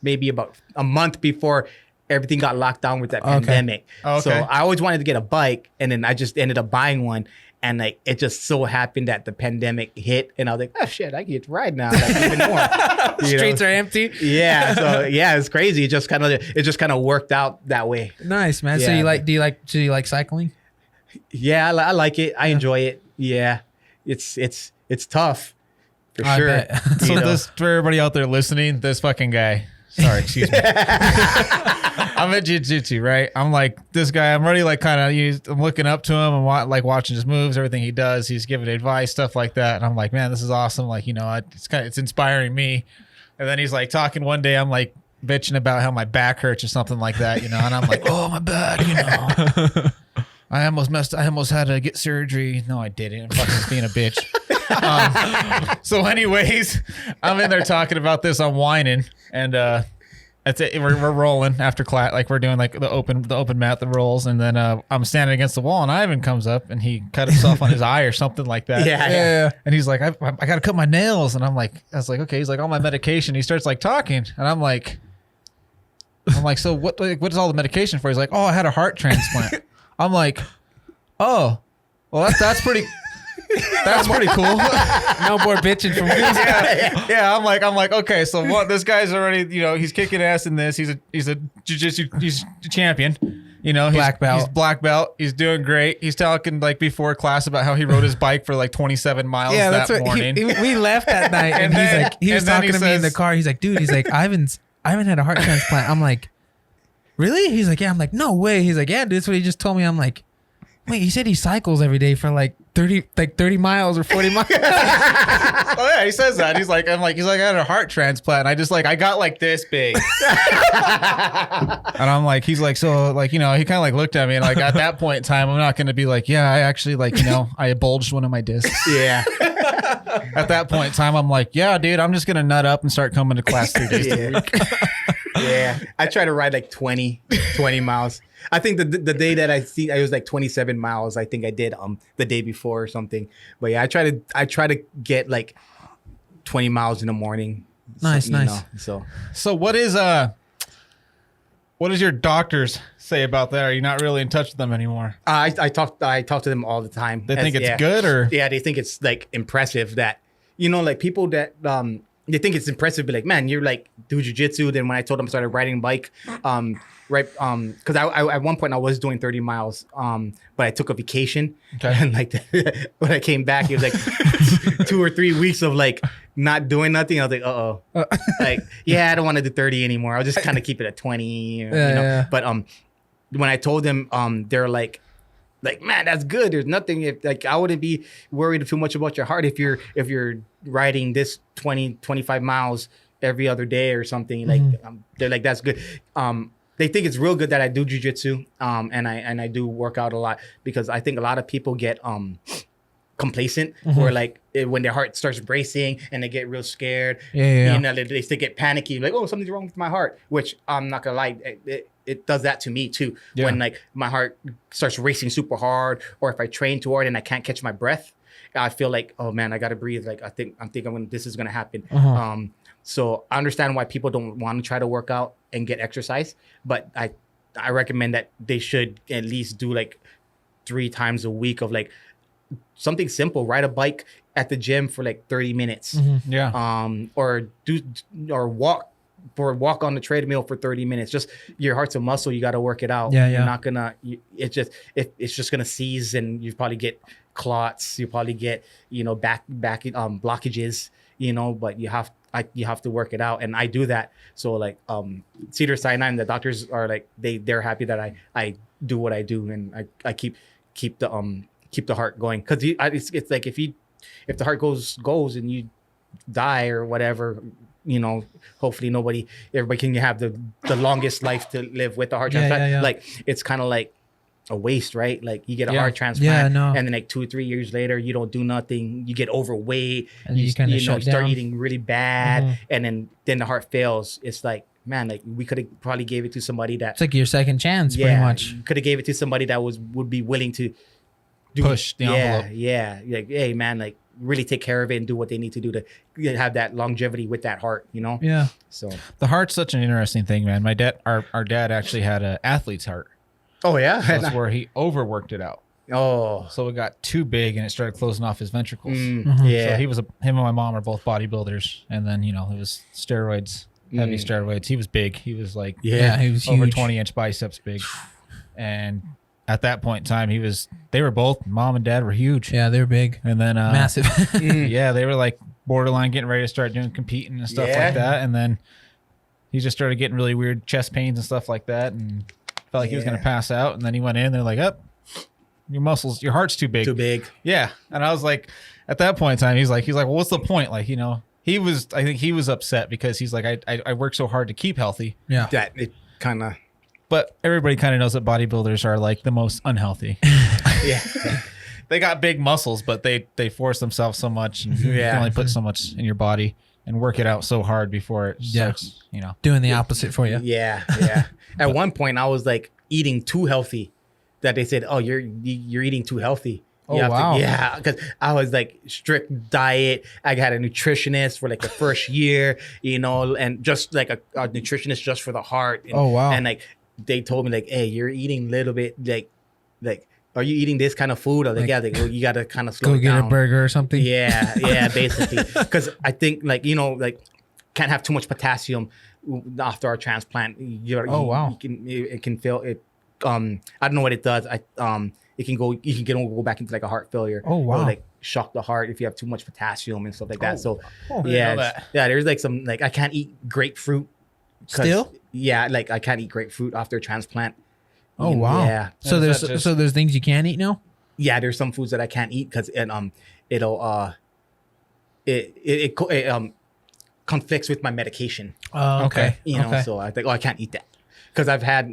maybe about a month before everything got locked down with that pandemic. Okay. So I always wanted to get a bike, and then I just ended up buying one. And like it just so happened that the pandemic hit, and I was like, oh shit, I get to ride now, like even more. Streets are empty. Yeah, so yeah, it's crazy. It just kind of worked out that way. Nice, man. So Yeah. do you like cycling? Yeah, I like it. I enjoy it. Yeah, it's tough for I sure. bet. So You know? this, for everybody out there listening, this fucking guy. Sorry, excuse me. I'm at jiu-jitsu, right? I'm like this guy. I'm already like kind of. I'm looking up to him and watching his moves, everything he does. He's giving advice, stuff like that. And I'm like, man, this is awesome. Like, you know, it's inspiring me. And then he's like talking one day. I'm like bitching about how my back hurts or something like that, you know. And I'm like, oh, my back, you know. I almost had to get surgery. No, I didn't. I'm fucking being a bitch. So anyways, I'm in there talking about this. I'm whining, and that's it. We're rolling after class, like we're doing like the open mat, the rolls, and then I'm standing against the wall, and Ivan comes up, and he cut himself on his eye or something like that. Yeah. And he's like, I got to cut my nails, and I was like, okay. He's like, all my medication. He starts like talking, and I'm like, so what is all the medication for? He's like, oh, I had a heart transplant. I'm like, oh, well that's pretty. That's pretty cool. No more bitching from me. Yeah. I'm like, okay, so what? This guy's already, you know, he's kicking ass in this. He's a jiu-jitsu, he's a champion. You know, Black belt. He's black belt. He's doing great. He's talking like before class about how he rode his bike for like 27 miles that morning. We left that night, and he was talking to me in the car. He's like, dude, he's like, Ivan had a heart transplant. I'm like, really? He's like, yeah. I'm like, no way. He's like, yeah, dude, that's what he just told me. I'm like, wait, he said he cycles every day for like 30 miles or 40 miles. Oh yeah, he says that. He's like, I had a heart transplant. I got like this big. And I'm like, he's like, so like, you know, he kind of like looked at me, and like at that point in time, I'm not going to be like, yeah, I actually like, you know, I bulged one of my discs. Yeah. At that point in time, I'm like, yeah, dude, I'm just going to nut up and start coming to class 3 days a week. Yeah. I try to ride like 20 miles. I think the day that I was like 27 miles. I think I did the day before or something. But yeah, I try to get like 20 miles in the morning. Nice. So what is your doctors say about that? Are you not really in touch with them anymore? I talk to them all the time. They think it's good, or yeah, they think it's like impressive that, you know, like people that they think it's impressive, but like, man, you're like do jiu-jitsu. Then when I told them I started riding a bike, because I at one point I was doing 30 miles, but I took a vacation. Okay. And like when I came back, it was like 2 or 3 weeks of like not doing nothing. I was like, like, yeah, I don't want to do 30 anymore. I'll just kind of keep it at 20, you know. Yeah. But when I told them, they're like, man, that's good. There's nothing, if like I wouldn't be worried too much about your heart if you're riding this 25 miles every other day or something. Like they're like, that's good. They think it's real good that I do jiu-jitsu, and I do work out a lot, because I think a lot of people get complacent, where like when their heart starts racing and they get real scared. Yeah. You know, they still get panicky, like, oh, something's wrong with my heart. Which I'm not gonna lie, it does that to me too. Yeah. When like my heart starts racing super hard, or if I train too hard and I can't catch my breath, I feel like, oh man, I gotta breathe. Like I think this is gonna happen. So I understand why people don't want to try to work out and get exercise, but I recommend that they should at least do like 3 times a week of like something simple. Ride a bike at the gym for like 30 minutes. yeah. Or walk on the treadmill for 30 minutes. Just, your heart's a muscle, you got to work it out. Yeah. You're not gonna, it's just gonna seize, and you probably get clots, you probably get, you know, back blockages, you know, but you have to work it out, and I do that. So like Cedars-Sinai, the doctors are like, they're happy that I do what I do, and I keep the heart going, because it's like if the heart goes and you die or whatever, you know, hopefully everybody can have the longest life to live with a heart transplant. Yeah. Like it's kind of like a waste, right? Like you get a Yeah. heart transplant, no. and then like 2 or 3 years later, you don't do nothing. You get overweight, And you kinda shut start down. eating really bad, and then the heart fails. It's like, man, like we could have probably gave it to somebody that It's like your second chance, pretty much. could have gave it to somebody that would be willing to Push the envelope. Yeah. Like, hey man, like really take care of it and do what they need to do to have that longevity with that heart, you know? Yeah. So The heart's such an interesting thing, man. My dad, our dad actually had an athlete's heart. oh yeah. That's where he overworked it out. Oh. So it got too big and it started closing off his ventricles. Yeah. So him and my mom are both bodybuilders, and then it was steroids, heavy steroids. He was big. He was like he was over huge. 20-inch biceps big, and at that point in time, they were both, mom and dad were huge. Yeah, they're big, And then massive. yeah, they were like borderline getting ready to start doing competing and stuff like that. And then he just started getting really weird chest pains and stuff like that, and felt like he was gonna pass out. And then he went in. They're like, "Up, your muscles, your heart's too big." Too big. Yeah, and I was like, at that point in time, he's like, well, what's the point? Like, I think he was upset because he's like, I work so hard to keep healthy. Yeah. That it kind of. But everybody kind of knows that bodybuilders are like the most unhealthy. Yeah. They got big muscles, but they force themselves so much. And you can only put so much in your body and work it out so hard before it starts, Doing the opposite for you. Yeah. At one point, I was like eating too healthy. That they said, "Oh, you're eating too healthy." Oh, wow. Yeah, because I was like strict diet. I had a nutritionist for like the first year, and just like a nutritionist just for the heart. And, Oh, wow. And like they told me like, "Hey, you're eating a little bit like." Are you eating this kind of food? I was like, yeah, well, you got to kind of slow Go it get down. a burger or something. Yeah, basically. Because I think, can't have too much potassium after our transplant. Wow. It can feel it. I don't know what it does. You can go back into like a heart failure. Oh, wow. Or like shock the heart if you have too much potassium and stuff like that. So I didn't know that. there's like some I can't eat grapefruit. Still? Yeah, like I can't eat grapefruit after transplant. Oh, wow. Yeah. So Is that there's things you can't eat now? Yeah, there's some foods that I can't eat because it'll it conflicts with my medication. Oh, okay. So I think I can't eat that because I've had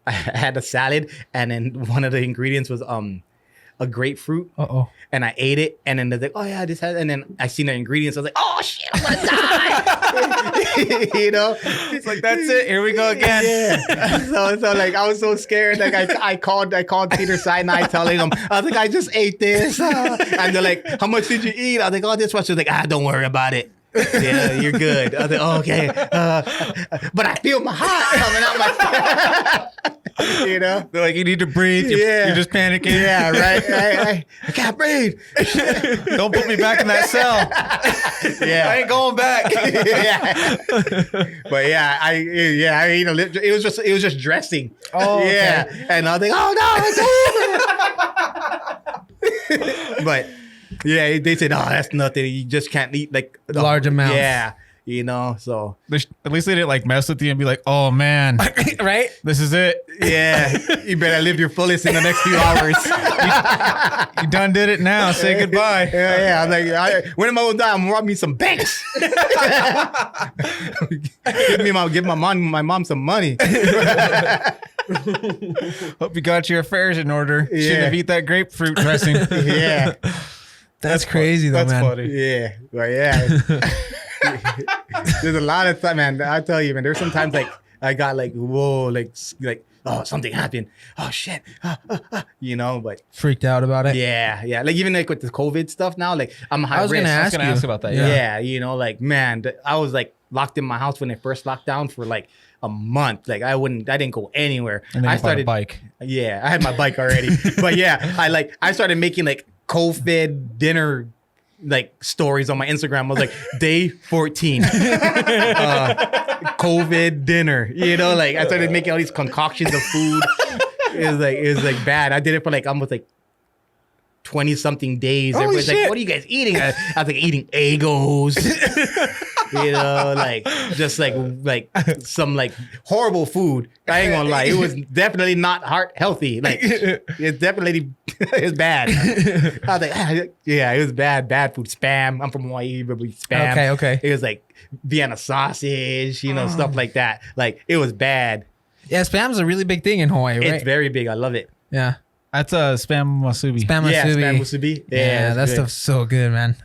I had a salad and then one of the ingredients was a grapefruit. Uh-oh. And I ate it, and then they're like, "Oh yeah, this has." And then I seen the ingredients. I was like, "Oh shit, I'm gonna die!" It's like, that's it. Here we go again. Yeah. So like I was so scared. Like I called Peter Sinai telling him, I was like, "I just ate this," and they're like, "How much did you eat?" I was like, "Oh, this much." They're like, "Don't worry about it. Yeah, you're good." I was like, "Oh, okay," but I feel my heart coming out my. They're like, you need to breathe. You're just panicking. Yeah, right. I can't breathe. Don't put me back in that cell. Yeah, I ain't going back. Yeah, but I ate a little. It was just dressing. Oh, okay. Yeah, and I was like, "Oh no, it's over." But yeah, they said, "Oh, that's nothing. You just can't eat like large amounts." Yeah, so At least they didn't like mess with you and be like, oh man, Right? this is it. yeah, you better live your fullest in the next few hours. You done did it now. Say goodbye. Yeah. I'm like, when am I gonna die? I'm gonna rob me some banks. give my mom some money. Hope you got your affairs in order. Yeah. Shouldn't have eat that grapefruit dressing. Yeah, That's crazy though, That's man. funny. yeah, but yeah. There's a lot of time, man. I tell you, man. There's sometimes like I got like whoa, like oh something happened. Oh shit, But Freaked out about it. yeah. Like even like with the COVID stuff now, like I'm high I was risk. gonna I was gonna you. ask about that. Yeah, like man, I was like locked in my house when it first locked down for like a month. Like I didn't go anywhere. And then I you bought a bike. Yeah, I had my bike already. But yeah, I started making like COVID dinner like stories on my Instagram. I was like, day 14, COVID dinner. Like I started making all these concoctions of food. It was like bad. I did it for like almost like 20 something days. Everybody's like, what are you guys eating? I was like eating Egos. Like just like some like horrible food. I ain't gonna lie. It was definitely not heart healthy. Like it's definitely it's bad. I was like, yeah, it was bad food. Spam. I'm from Hawaii, but we spam. Okay. It was like Vienna sausage, stuff like that. Like it was bad. Yeah, spam's a really big thing in Hawaii, right? It's very big. I love it. Yeah. That's spam wasubi. Spam Yeah, musubi. spam musubi. Yeah, that good. stuff's so good, man.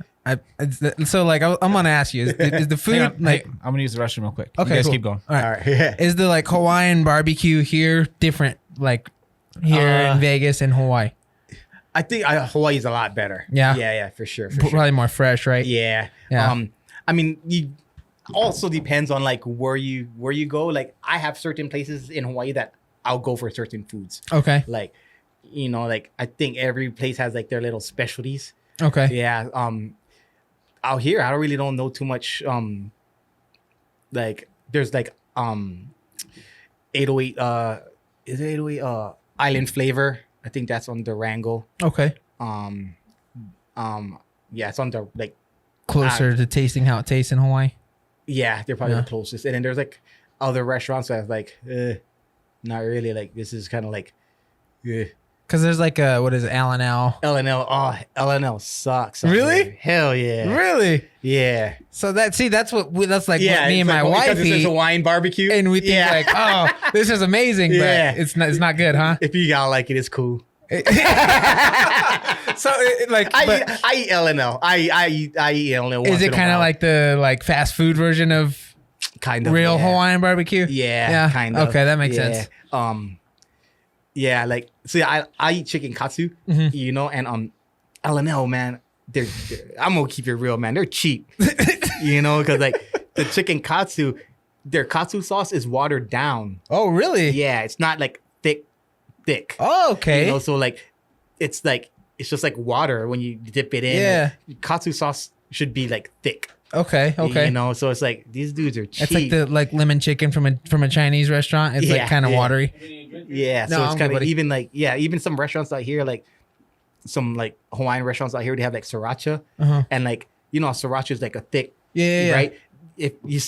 So like I'm gonna ask you, is the food Hang on, like I'm gonna use the restroom real quick. okay, You guys cool. keep going. All right. All right. Yeah. Is the like Hawaiian barbecue here different like here in Vegas and Hawaii? I think Hawaii's a lot better. Yeah. Yeah, for sure. Probably more fresh, right? Yeah. Yeah. I mean, you also depends on like where you go. Like I have certain places in Hawaii that I'll go for certain foods. Okay. Like you know, like I think every place has like their little specialties. Okay. Yeah. Out here, I really don't know too much. Like there's like 808. Is it 808? Island Flavor. I think that's on Durango. Okay. Yeah, it's on the like Closer to tasting how it tastes in Hawaii. yeah, they're probably Yeah. the closest. And then there's like other restaurants that like, not really. Like this is kind of like, Because there's like what is it, L&L? L&L. Oh, L&L sucks. Really? Hell yeah. Really? Yeah. So that's what what Yeah. me and my wife because it's eat, Hawaiian barbecue, and we think Yeah. like, oh, this is amazing, Yeah. but it's not good, huh? if you gotta like it, it's cool. So like, I eat L&L. I eat L&L. is it kind of like the fast food version of kind of real yeah. Hawaiian barbecue? Yeah, kind of. Okay, that makes Yeah. sense. Yeah, like so. I eat chicken katsu, Mm-hmm. you know, and L&L, man. They're I'm gonna keep it real, man. They're cheap, you know, because like the chicken katsu, their katsu sauce is watered down. Oh, really? Yeah, it's not like thick. Oh, okay. You know, so like it's just like water when you dip it in. Yeah. Katsu sauce should be like thick. Okay. You know, so it's like these dudes are cheap. It's like the lemon chicken from a Chinese restaurant. It's Yeah, like kind of yeah. watery. Yeah, No, so I'm it's good, kind of buddy. even like even some restaurants out here, like some like Hawaiian restaurants out here, they have like sriracha, Uh-huh. and like you know, sriracha is like a thick, Yeah. right? If you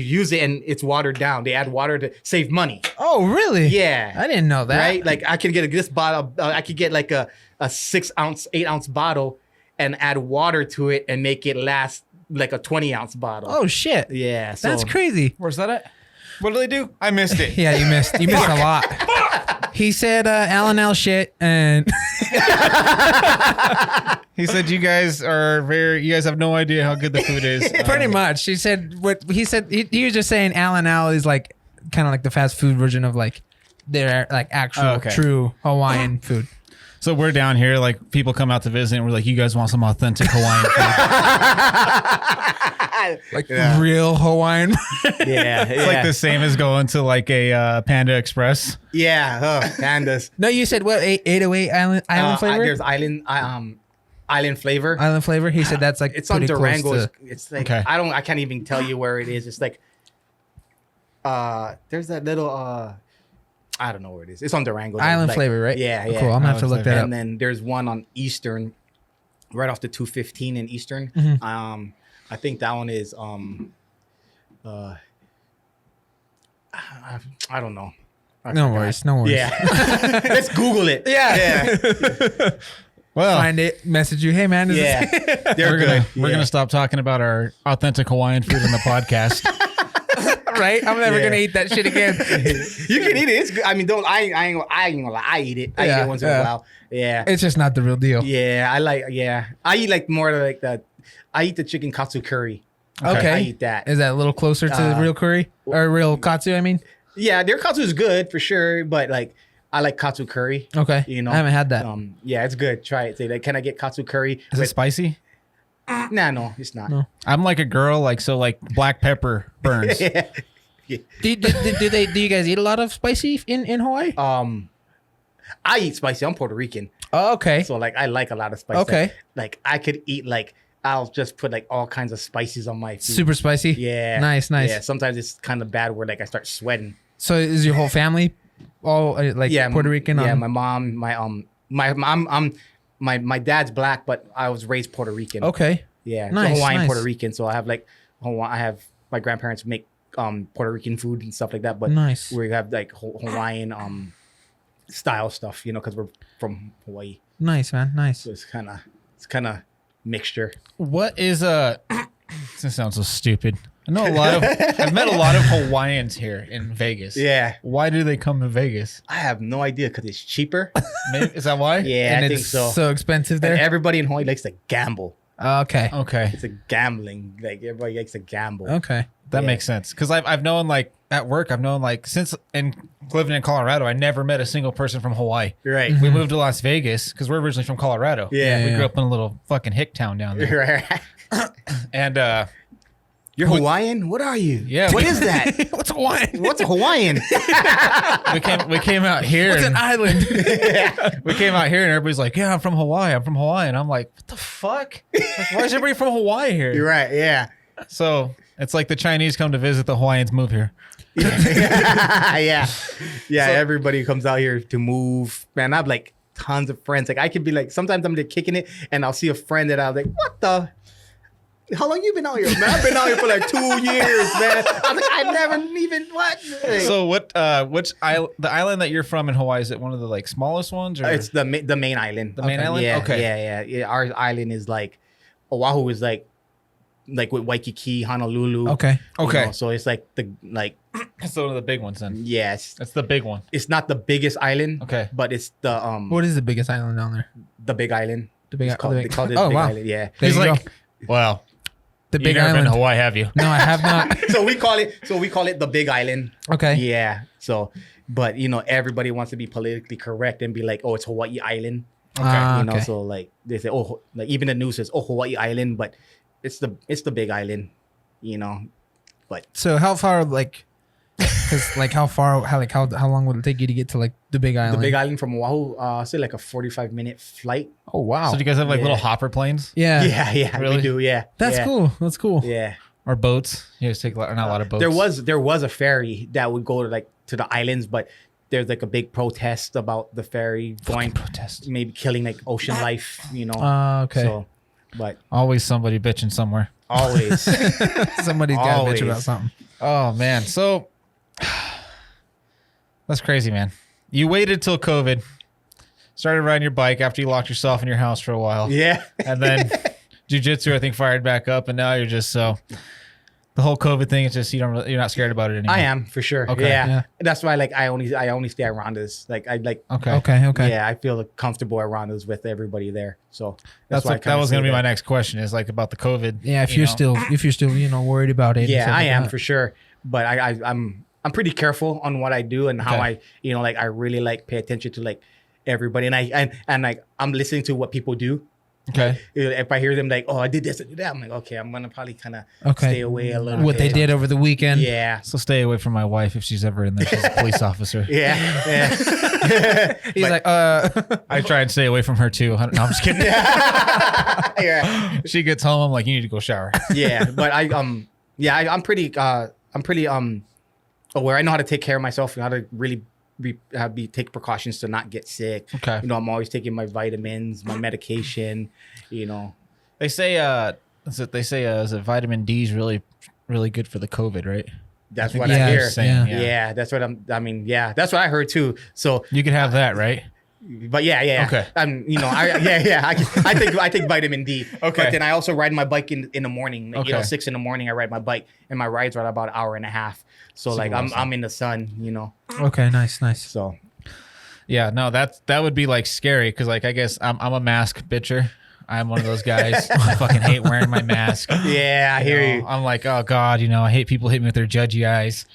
use it and it's watered down, they add water to save money. Oh, really? Yeah, I didn't know that. right. Like I can get this bottle, I could get like a 6-ounce, 8-ounce bottle, and add water to it and make it last like a 20-ounce bottle. Oh shit. yeah, so That's crazy. Where's that at? What do they do? I missed it. Yeah, you missed a lot. He said L&L shit, and He said you guys have no idea how good the food is. pretty much. He said he was just saying L&L is like kind of like the fast food version of like their like actual Oh, okay. true Hawaiian food. So we're down here, like people come out to visit, and we're like, you guys want some authentic Hawaiian food? Like real Hawaiian. yeah, It's like the same as going to like a Panda Express. Yeah, pandas. No, you said what 808 island flavor? There's island flavor. Island flavor. He said that's like It's on pretty close Durango. to- It's like Okay. I can't even tell you where it is. It's like there's that little I don't know where it is. It's on Durango. Island Like, flavor, right? Yeah, Oh, yeah. cool. I'm gonna have to look that up. And then there's one on Eastern, right off the 215 in Eastern. Mm-hmm. I think that one is I don't know. I No forgot. worries. No worries. Yeah. Let's Google it. Yeah. Well, Find it. Message you. Hey man. Is Yeah. this- They're we're good. gonna stop talking about our authentic Hawaiian food in the podcast. right? I'm never Yeah. gonna eat that shit again. You can eat it. It's good. I mean, I ain't gonna lie. I eat it. I eat Yeah, it once in yeah. a while. Yeah. It's just not the real deal. Yeah. I eat like more like that. I eat the chicken katsu curry. Okay. I eat that. Is that a little closer to the real curry or real katsu? I mean. Yeah, their katsu is good for sure, but like I like katsu curry. Okay. You know, I haven't had that. Yeah, it's good. Try it. Say like, can I get katsu curry? Is it spicy? Nah, no, it's not. No. I'm like a girl, like black pepper burns. Yeah. Do you guys eat a lot of spicy in Hawaii? I eat spicy. I'm Puerto Rican, Oh, okay. so like I like a lot of spice. Okay. Like I could eat like I'll just put like all kinds of spices on my food. Super spicy. Yeah. Nice. Yeah. Sometimes it's kind of bad where like I start sweating. So is your whole family all like Yeah. Puerto Rican? Yeah. My mom, my mom, my dad's black, but I was raised Puerto Rican. Okay. Yeah. Nice, So Hawaiian nice. Puerto Rican. So I have like I have my grandparents make Puerto Rican food and stuff like that. But Nice. we have like Hawaiian style stuff, you know, because we're from Hawaii. Nice, man. Nice. So it's kind of mixture. What is this sounds so stupid. I know I've met a lot of Hawaiians here in Vegas. Yeah. Why do they come to Vegas? I have no idea because it's cheaper. Maybe, is that why? Yeah, And I it's think so. so expensive And there. everybody in Hawaii likes to gamble. Okay. Okay. It's a gambling. Like everybody likes to gamble. Okay. That Yeah. makes sense. Because I've known like at work, I've known like since living in Colorado, I never met a single person from Hawaii. Right. We moved to Las Vegas because we're originally from Colorado. Yeah. We Yeah. grew up in a little fucking hick town down there. Right. And You're Hawaiian? What are you? Yeah. What is that? What's Hawaiian? What's a Hawaiian? we came out here. What's an island? We came out here and everybody's like, yeah, I'm from Hawaii. I'm from Hawaii. And I'm like, what the fuck? Like, why is everybody from Hawaii here? You're right. Yeah. So it's like the Chinese come to visit, the Hawaiians move here. Yeah. Yeah. So- Everybody comes out here to move. Man, I have like tons of friends. Like I could be like, sometimes I'm just kicking it and I'll see a friend that I was like, what the? How long you been out here, man? I've been out here for like 2 years, man. I was like, I never even what? So which the island that you're from in Hawaii, is it one of the like smallest ones? Or? It's the main island. The main island? Yeah, Okay. yeah. Our island is like Oahu is like with Waikiki, Honolulu. Okay. you Okay. know, so it's like It's one of the big ones then. yes. That's the big one. It's not the biggest island. Okay. But it's the What is the biggest island down there? the big island. The big. It's called, they called it Oh big wow. island. Yeah. There He's you like, go. wow. The You've big never been island. to Hawaii, have you? No, I have not. So we call it the big island. Okay. Yeah. So, but you know, everybody wants to be politically correct and be like, oh, it's Hawaii Island. Ah, You know, okay. so like they say, oh, like even the news says, oh, Hawaii Island, but it's the big island. You know, So how far, like, because like how long would it take you to get to like the big island? the big island from Oahu, say like a 45-minute flight. Oh wow. So do you guys have like Yeah. little hopper planes yeah. Yeah, Really? we do. Yeah, That's yeah, cool. That's cool. Yeah, or boats? You guys take not a lot of boats. there was a ferry that would go to the islands, but there's like a big protest about the ferry going, protest. maybe killing like ocean life. You know, Okay. So, but Always somebody bitching somewhere. always. Somebody's got to bitch Always. about something. Oh man, so that's crazy, man. You waited till COVID, started riding your bike after you locked yourself in your house for a while, Yeah. and then jujitsu, I think, fired back up, and now you're just so the whole COVID thing. It's just you're not scared about it anymore. I am for sure. Okay. Yeah. Yeah. That's why like I only stay around this. Like I like Okay. Okay. yeah, I feel comfortable around us with everybody there. So That's why I what, kinda that was say going to be that. my next question. Is like about the COVID. Yeah. If you you're know. still worried about it. and Yeah, stuff I like am that. for sure. But I'm pretty careful on what I do and how Okay. I like I really like pay attention to like everybody and like I'm listening to what people do. Okay. If I hear them like, oh, I did this, I did that, I'm like, okay, I'm gonna probably kind of Okay. stay away a little. What they bit. did over the weekend. Yeah. So stay away from my wife if she's ever in there. She's a police officer. Yeah. Yeah. He's But- like, I try and stay away from her too. No, I'm just kidding. yeah. She gets home, I'm like, you need to go shower. Yeah, but I'm pretty aware. I know how to take care of myself and how to really take precautions to not get sick. Okay. You know, I'm always taking my vitamins, my medication. You know. They say is it vitamin D is really good for the COVID, right? That's think what yeah, I hear. saying, yeah. Yeah. That's what that's what I heard too. So, You could have that, right? but yeah. Okay. I take vitamin D. Okay. But then I also ride my bike in the morning. Like, Okay. 6 in the morning I ride my bike, and my rides are about an hour and a half. So Super like awesome. I'm in the sun. You know. okay, nice. So Yeah, no, that would be like scary because like I guess I'm a mask bitcher. I'm one of those guys. I fucking hate wearing my mask. yeah, I hear know? you. I'm like, oh god, I hate people hit me with their judgy eyes.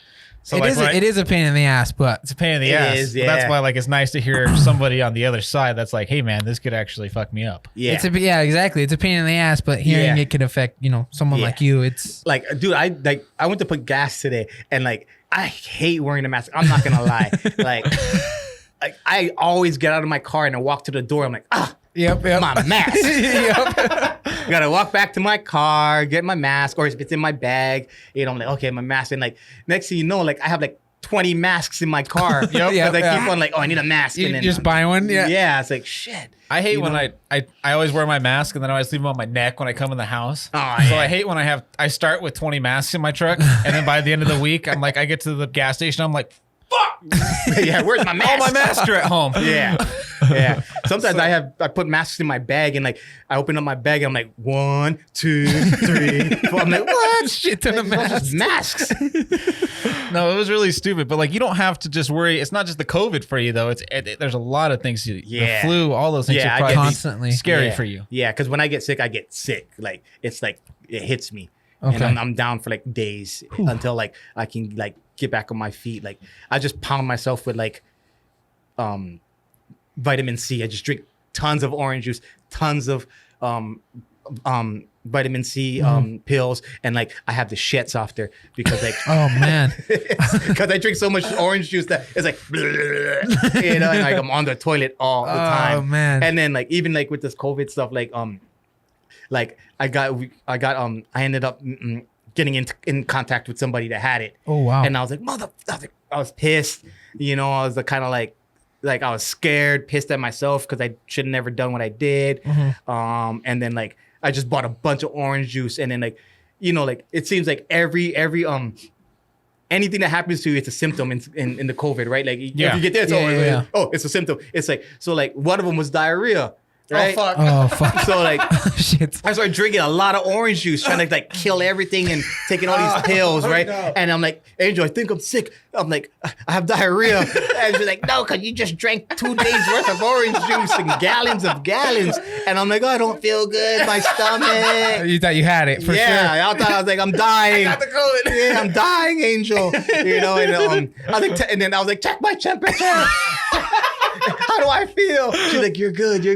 So It like, is. when I- It is a pain in the ass, but it's a pain in the It ass. is, But that's yeah. why like it's nice to hear somebody on the other side that's like, hey man, this could actually fuck me up. Yeah. yeah, exactly. It's a pain in the ass, but hearing Yeah. it could affect someone Yeah. like you. It's Like, dude, I went to put gas today, and like I hate wearing a mask. I'm not gonna lie. Like I always get out of my car and I walk to the door. I'm like, yep. my mask. Yep. Gotta walk back to my car, get my mask, or if it's in my bag, I'm like, okay, my mask. And like next thing you know, like I have like 20 masks in my car. Yep. Because I Yeah. keep on like, oh, I need a mask. You and then just buy one. Yeah. Yeah, it's like shit. I hate You when know? I always wear my mask and then I always leave them on my neck when I come in the house. Oh, So yeah. I hate when I start with 20 masks in my truck and then by the end of the week I'm like I get to the gas station I'm like Yeah, where's my mask? all my masks are at home. Yeah. Yeah. Sometimes I put masks in my bag and like I open up my bag and I'm like 1, 2, 3, 4. I'm like, what? Shit ton of masks. Masks. No, it was really stupid. But like you don't have to just worry. It's not just the COVID for you though. There's a lot of things. Yeah. The flu, all those things Yeah, are I probably get constantly. scary Yeah. for you. Yeah, because when I get sick, I get sick. Like it's like it hits me. Okay. And I'm down for like days until like I can like get back on my feet. Like I just pound myself with like vitamin C. I just drink tons of orange juice, tons of vitamin C pills, and like I have the shits after because like Oh man. because I drink so much orange juice that it's like and like I'm on the toilet all the time. Oh man. And then like even like with this COVID stuff, like I ended up getting in contact with somebody that had it. Oh wow. And I was like, I was pissed. You know, I was kind of like I was scared, pissed at myself because I should have never done what I did. And then like I just bought a bunch of orange juice, and then like, you know, like it seems like every anything that happens to you, it's a symptom in the COVID, right? Like if you get this, it's a symptom. It's like, so like one of them was diarrhea. Right? Oh fuck. So like Shit. I started drinking a lot of orange juice, trying to like kill everything and taking all these pills, right? No. And I'm like, Angel, I think I'm sick. I'm like, I have diarrhea. And she's like, no, because you just drank 2 days worth of orange juice and gallons of gallons. And I'm like, oh, I don't feel good. My stomach. You thought you had it for sure. I thought I was like, I'm dying. I got the COVID. Yeah, I'm dying, Angel. You know, and I was like, and then I was like, check my temperature. How do I feel? She's like, you're good.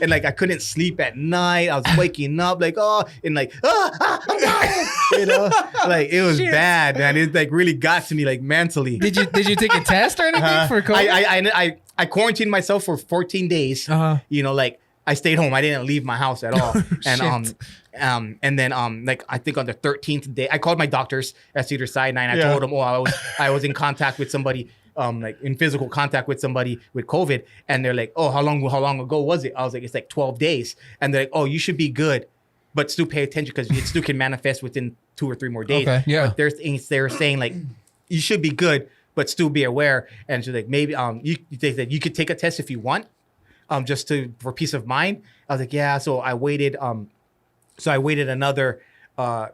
And like, I couldn't sleep at night. I was waking up like, oh, and like, I'm dying. You know, like it was bad, man. It like really got to me like mentally. Did you take a test or anything for COVID? I quarantined myself for 14 days. You know, like I stayed home. I didn't leave my house at all. And then like I think on the 13th day, I called my doctors at Cedars-Sinai and I told them, I was in contact with somebody. Like in physical contact with somebody with COVID, and they're like, oh, how long ago was it? I was like, it's like 12 days. And they're like, oh, you should be good, but still pay attention because it still can manifest within 2 or 3 more days. Okay, yeah. But they're saying like, you should be good, but still be aware. And she's like, maybe they said you could take a test if you want, just for peace of mind. I was like, yeah. So I waited. So I waited another. I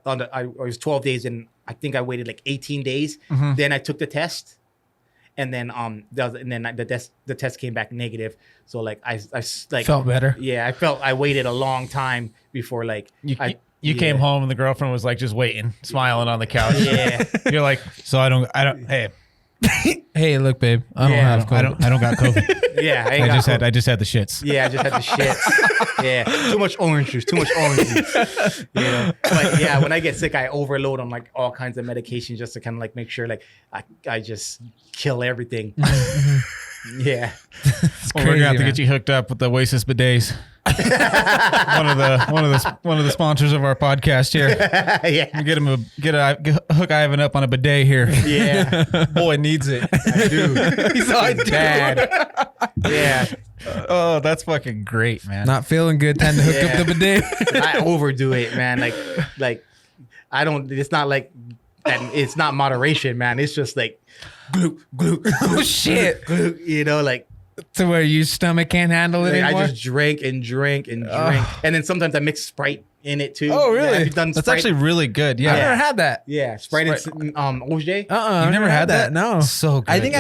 was 12 days, and I think I waited like 18 days. Then I took the test. And then the test came back negative. So like I like felt better. Yeah, I waited a long time before like you came home and the girlfriend was like just waiting, smiling on the couch. Yeah. You're like, so I don't hey. Hey, look, babe. I don't have COVID. I don't got COVID. Yeah, I just had the shits. Yeah, I just had the shits. Yeah, too much orange juice. You know, but yeah, when I get sick, I overload on like all kinds of medications just to kind of like make sure like I just kill everything. Yeah, Well, we're gonna have to get you hooked up with the Oasis bidets. one of the sponsors of our podcast here. Yeah, get hook Ivan up on a bidet here. Yeah, boy needs it. I do. He's all bad. Yeah. Oh, that's fucking great, man. Not feeling good. Time to hook up the bidet. I overdo it, man. Like I don't. It's not like that. It's not moderation, man. It's just like glue. Oh shit! Glue, you know, like. To where your stomach can't handle it anymore? I just drink and then sometimes I mix Sprite in it too. Oh really? Yeah, done That's Sprite? actually really good. Yeah, I've never had that. Yeah, Sprite. And OJ. I've never had that. No, so good. I think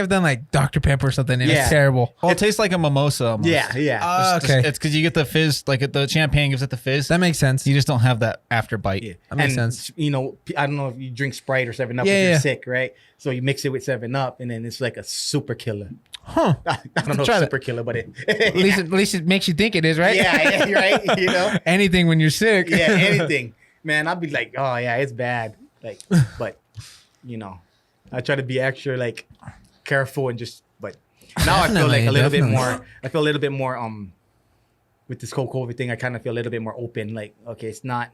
I've done like Dr. Pepper or something, and it's terrible. Oh, it tastes like a mimosa almost. Yeah. Okay. It's because you get the fizz, like the champagne gives it the fizz. That makes sense. You just don't have that after bite. Yeah. That makes sense. You know, I don't know if you drink Sprite or 7-Up if you're sick, right? So you mix it with 7-Up, and then it's like a super killer. Huh? I don't know if super killer, but it. At least it makes you think it is, right? Yeah, right. You know, anything when you're sick. Yeah, anything, man. I'll be like, oh yeah, it's bad. Like, but you know, I try to be extra like careful and just. But now I feel like a little bit more. I feel a little bit more with this whole COVID thing. I kind of feel a little bit more open. Like, okay, it's not,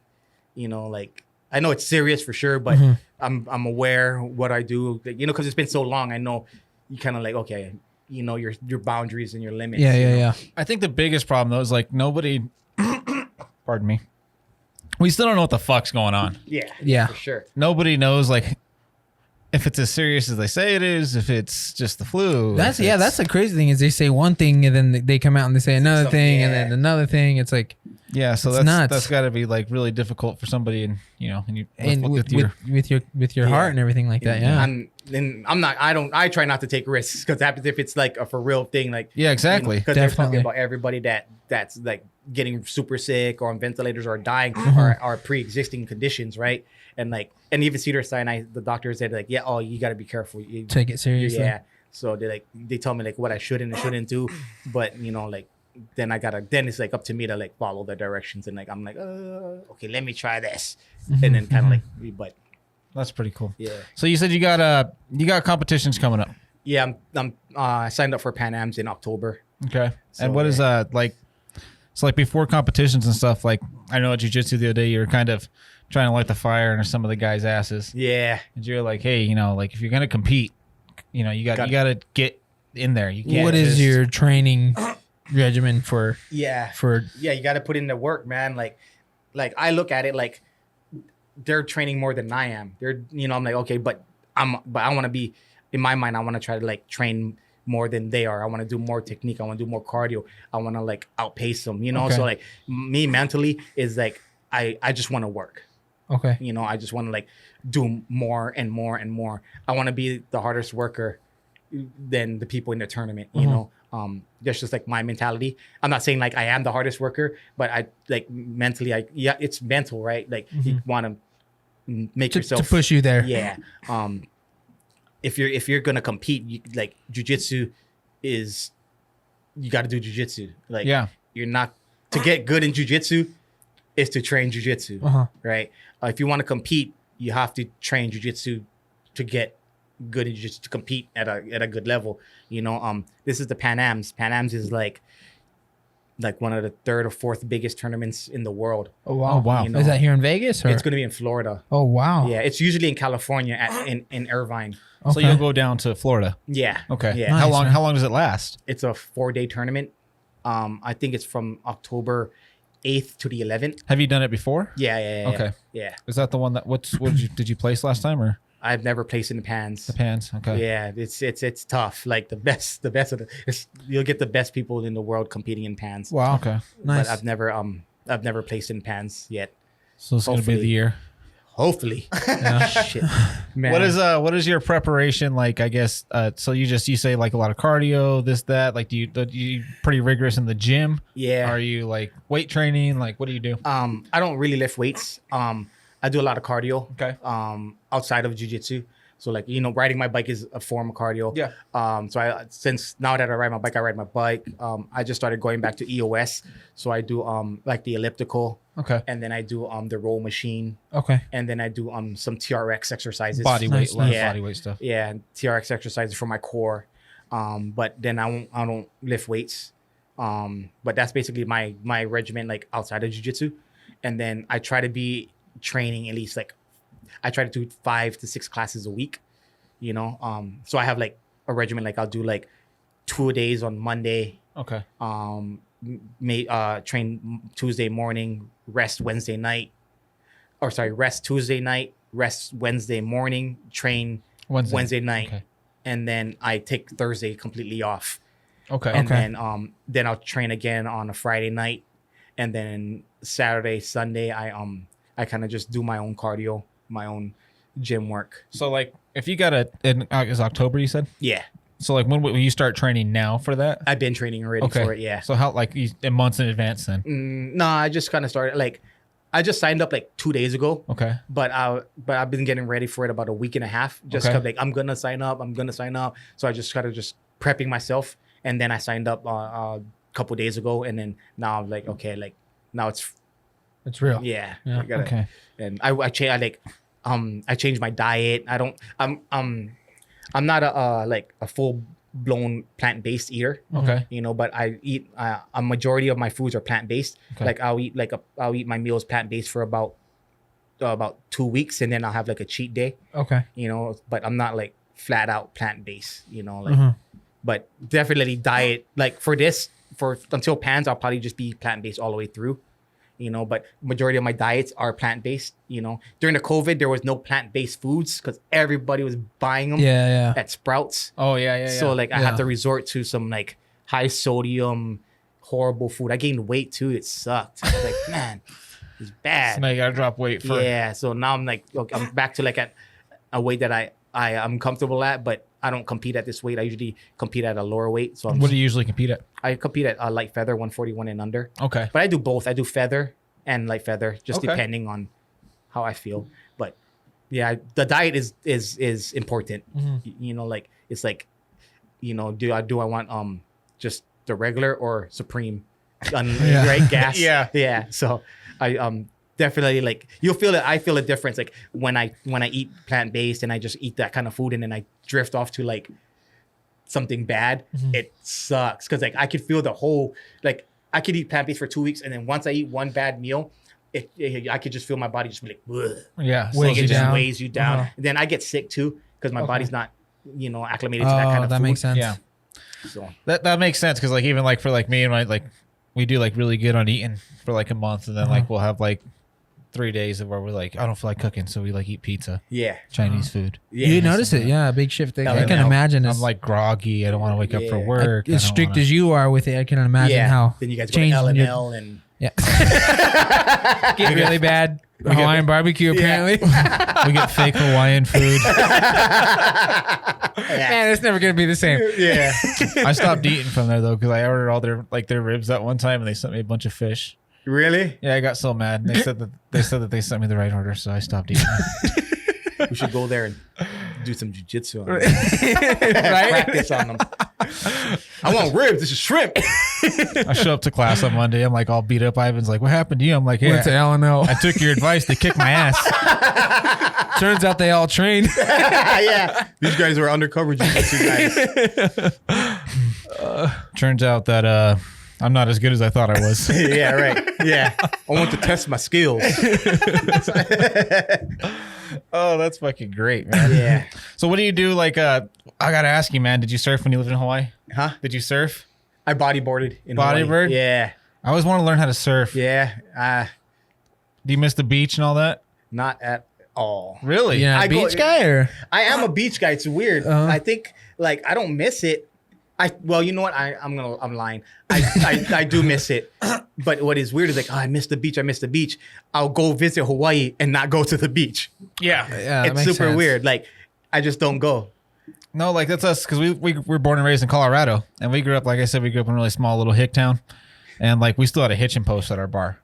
you know, like I know it's serious for sure, but I'm aware what I do. Like, you know, because it's been so long. I know you kind of like okay. You know your boundaries and your limits. Yeah. I think the biggest problem though is like nobody. Pardon me. We still don't know what the fuck's going on. Yeah. For sure. Nobody knows like if it's as serious as they say it is. If it's just the flu. That's the crazy thing is they say one thing and then they come out and they say another thing and then another thing. It's like so that's got to be like really difficult for somebody and you know with your heart and everything like that. Yeah. I try not to take risks because happens if it's like a for real thing. Like exactly. Because they're talking about everybody that's like getting super sick or on ventilators or dying or are pre-existing conditions, right? And even Cedars-Sinai, the doctor said like, you got to be careful. You take it seriously. Yeah. So they tell me like what I should and shouldn't do, but you know like then it's like up to me to like follow the directions, and like I'm like, okay, let me try this, and then kind of like, but That's pretty cool. yeah. So you said you got competitions coming up. Yeah, I signed up for Pan Am's in October. Okay. So, And what is like? So like before competitions and stuff, like I know at jiu-jitsu the other day you were kind of trying to light the fire under some of the guys' asses. Yeah. And you're like, hey, like if you're gonna compete, you gotta get in there. You can't. What is your training regimen for? Yeah. For Yeah, you got to put in the work, man. Like I look at it like they're training more than I am. I'm like, okay, but I want to be, in my mind, I want to try to like train more than they are. I want to do more technique. I want to do more cardio. I want to like outpace them, Okay. So like me mentally is like, I just want to work, okay. I just want to like do more and more and more. I want to be the hardest worker than the people in the tournament, that's just like my mentality. I'm not saying like I am the hardest worker, but I like mentally, it's mental, right? Like you want to make yourself to push you there. Yeah. If you're gonna compete, like jujitsu is, you got to do jujitsu. Like you're not to get good in jujitsu is to train jujitsu, right? If you want to compete, you have to train jujitsu to get good in jiu-jitsu, to compete at a good level. This is the Pan Am's. Pan Am's is like one of the third or fourth biggest tournaments in the world. Oh wow! Oh, wow. Is that here in Vegas? Or? It's going to be in Florida. Oh wow! Yeah, it's usually in California in Irvine. So you'll go down to Florida. Yeah. Okay. Yeah. Nice, How long? man. How long does it last? It's a 4-day tournament. I think it's from October 8th to the 11th. Have you done it before? Yeah. Okay. Yeah. Is that the one that? What did you place last time or I've never placed in the pans. the pans? Okay. Yeah, it's tough. Like the best of you'll get the best people in the world competing in pans. Wow. Okay. Nice. But I've never placed in pans yet. So it's gonna be the Hopefully. year. Hopefully. Yeah. Shit. Man. What is your preparation like? I guess so. You say like a lot of cardio, this that. Like, do you pretty rigorous in the gym? Yeah. Are you like weight training? Like, what do you do? I don't really lift weights. I do a lot of cardio. Okay. Outside of jiu-jitsu. So like, riding my bike is a form of cardio. Yeah. So since now that I ride my bike. I just started going back to EOS. So I do like the elliptical. Okay. And then I do the row machine. Okay. And then I do some TRX exercises. Body weight, Nice, a lot of nice. body weight stuff. Yeah, and TRX exercises for my core. But then I don't lift weights. But that's basically my regimen, like outside of jiu-jitsu. And then I try to be training at least I try to do 5 to 6 classes a week, so I have like a regimen, like I'll do like 2 days on Monday, Okay. Train Tuesday morning, rest Wednesday night, rest Tuesday night, rest Wednesday morning, train Wednesday night. Okay. And then I take Thursday completely off. Okay. And Okay. then I'll train again on a Friday night, and then Saturday, Sunday, I kind of just do my own cardio, my own gym work. So like, if you got is October you said? Yeah, So like, when will you start training now for that? I've been training already Okay. for it. Yeah. So how in months in advance then? No, I just kind of started I just signed up like 2 days ago, Okay. but I've been getting ready for it about a week and a half. Just Okay. 'cause, like I'm gonna sign up. So I just kind of just prepping myself, and then I signed up a couple days ago, and then now I'm like, okay, like now it's real. yeah. Yeah, I gotta- Okay. And I changed my diet. I'm not a full blown plant based eater. Okay. But I eat a majority of my foods are plant based. Okay. Like I'll eat my meals plant based for about 2 weeks, and then I'll have like a cheat day. Okay. But I'm not like flat out plant based. Mhm. But definitely diet, like until pans, I'll probably just be plant based all the way through. But majority of my diets are plant based. During the COVID, there was no plant based foods because everybody was buying them Yeah. at Sprouts. Oh yeah. So like I Yeah. had to resort to some like high sodium, horrible food. I gained weight too. It sucked. I was like, man, it's bad. So now you gotta drop weight for. Yeah. So now I'm like, look, I'm back to like at a weight that I'm comfortable at, but I don't compete at this weight. I usually compete at a lower weight. So What do you usually compete at? I compete at light feather, 141 and under. Okay. But I do both. I do feather and light feather, just Okay. depending on how I feel. But yeah, the diet is important. Mhm. Like it's like, do I want just the regular or Supreme, right? Gas. Yeah. So I definitely like you'll feel it. I feel a difference like when I eat plant based and I just eat that kind of food and then I drift off to like something bad. It sucks because like I could feel the whole like I could eat plant based for 2 weeks and then once I eat one bad meal. I could just feel my body just be like, ugh. Yeah, like it just weighs you down. And then I get sick too because my body's not, acclimated to that kind of that food. makes sense. Yeah, so that makes sense because like even like for like me and my like we do like really good on eating for like a month and then like we'll have like 3 days of where we're like I don't feel like cooking so we like eat pizza. Yeah, Chinese food. Yeah, you notice it? Yeah, a big shift. I can imagine. I'm like groggy. I don't want to wake up for work. As strict as you are with it, I can imagine how. Then you guys go to L&L and. Yeah. Get really bad Hawaiian barbecue apparently. We get fake Hawaiian food. Man, it's never gonna be the same. Yeah. I stopped eating from there though because I ordered all their ribs at one time and they sent me a bunch of fish. Really? Yeah, I got so mad. And they said that they sent me the right order, so I stopped eating. We should go there and do some jujitsu on them. Right? Practice on them. I want ribs. This is shrimp. I show up to class on Monday. I'm like all beat up. Ivan's like, "What happened to you?" I'm like, "Yeah, Went to L&L. I took your advice to kick my ass." Turns out they all trained. Yeah. These guys are undercover jujitsu guys. Turns out that I'm not as good as I thought I was. Yeah, right. Yeah. I want to test my skills. Oh, that's fucking great, man. Yeah. So what do you do? Like, I gotta ask you, man. Did you surf when you lived in Hawaii? Huh? Did you surf? I bodyboarded in Bodyboard? Hawaii. Yeah. I always want to learn how to surf. Yeah. Do you miss the beach and all that? Not at all. Really? Yeah, I go- beach guy or I am a beach guy. It's weird. I think like I don't miss it. Well, you know what? I'm lying. I do miss it. But what is weird is like, I miss the beach. I miss the beach. I'll go visit Hawaii and not go to the beach. Yeah. that It's makes super sense. weird. Like I just don't go. No, like that's us because we were born and raised in Colorado, and we grew up. Like I said, we grew up in a really small little hick town, and like we still had a hitching post at our bar.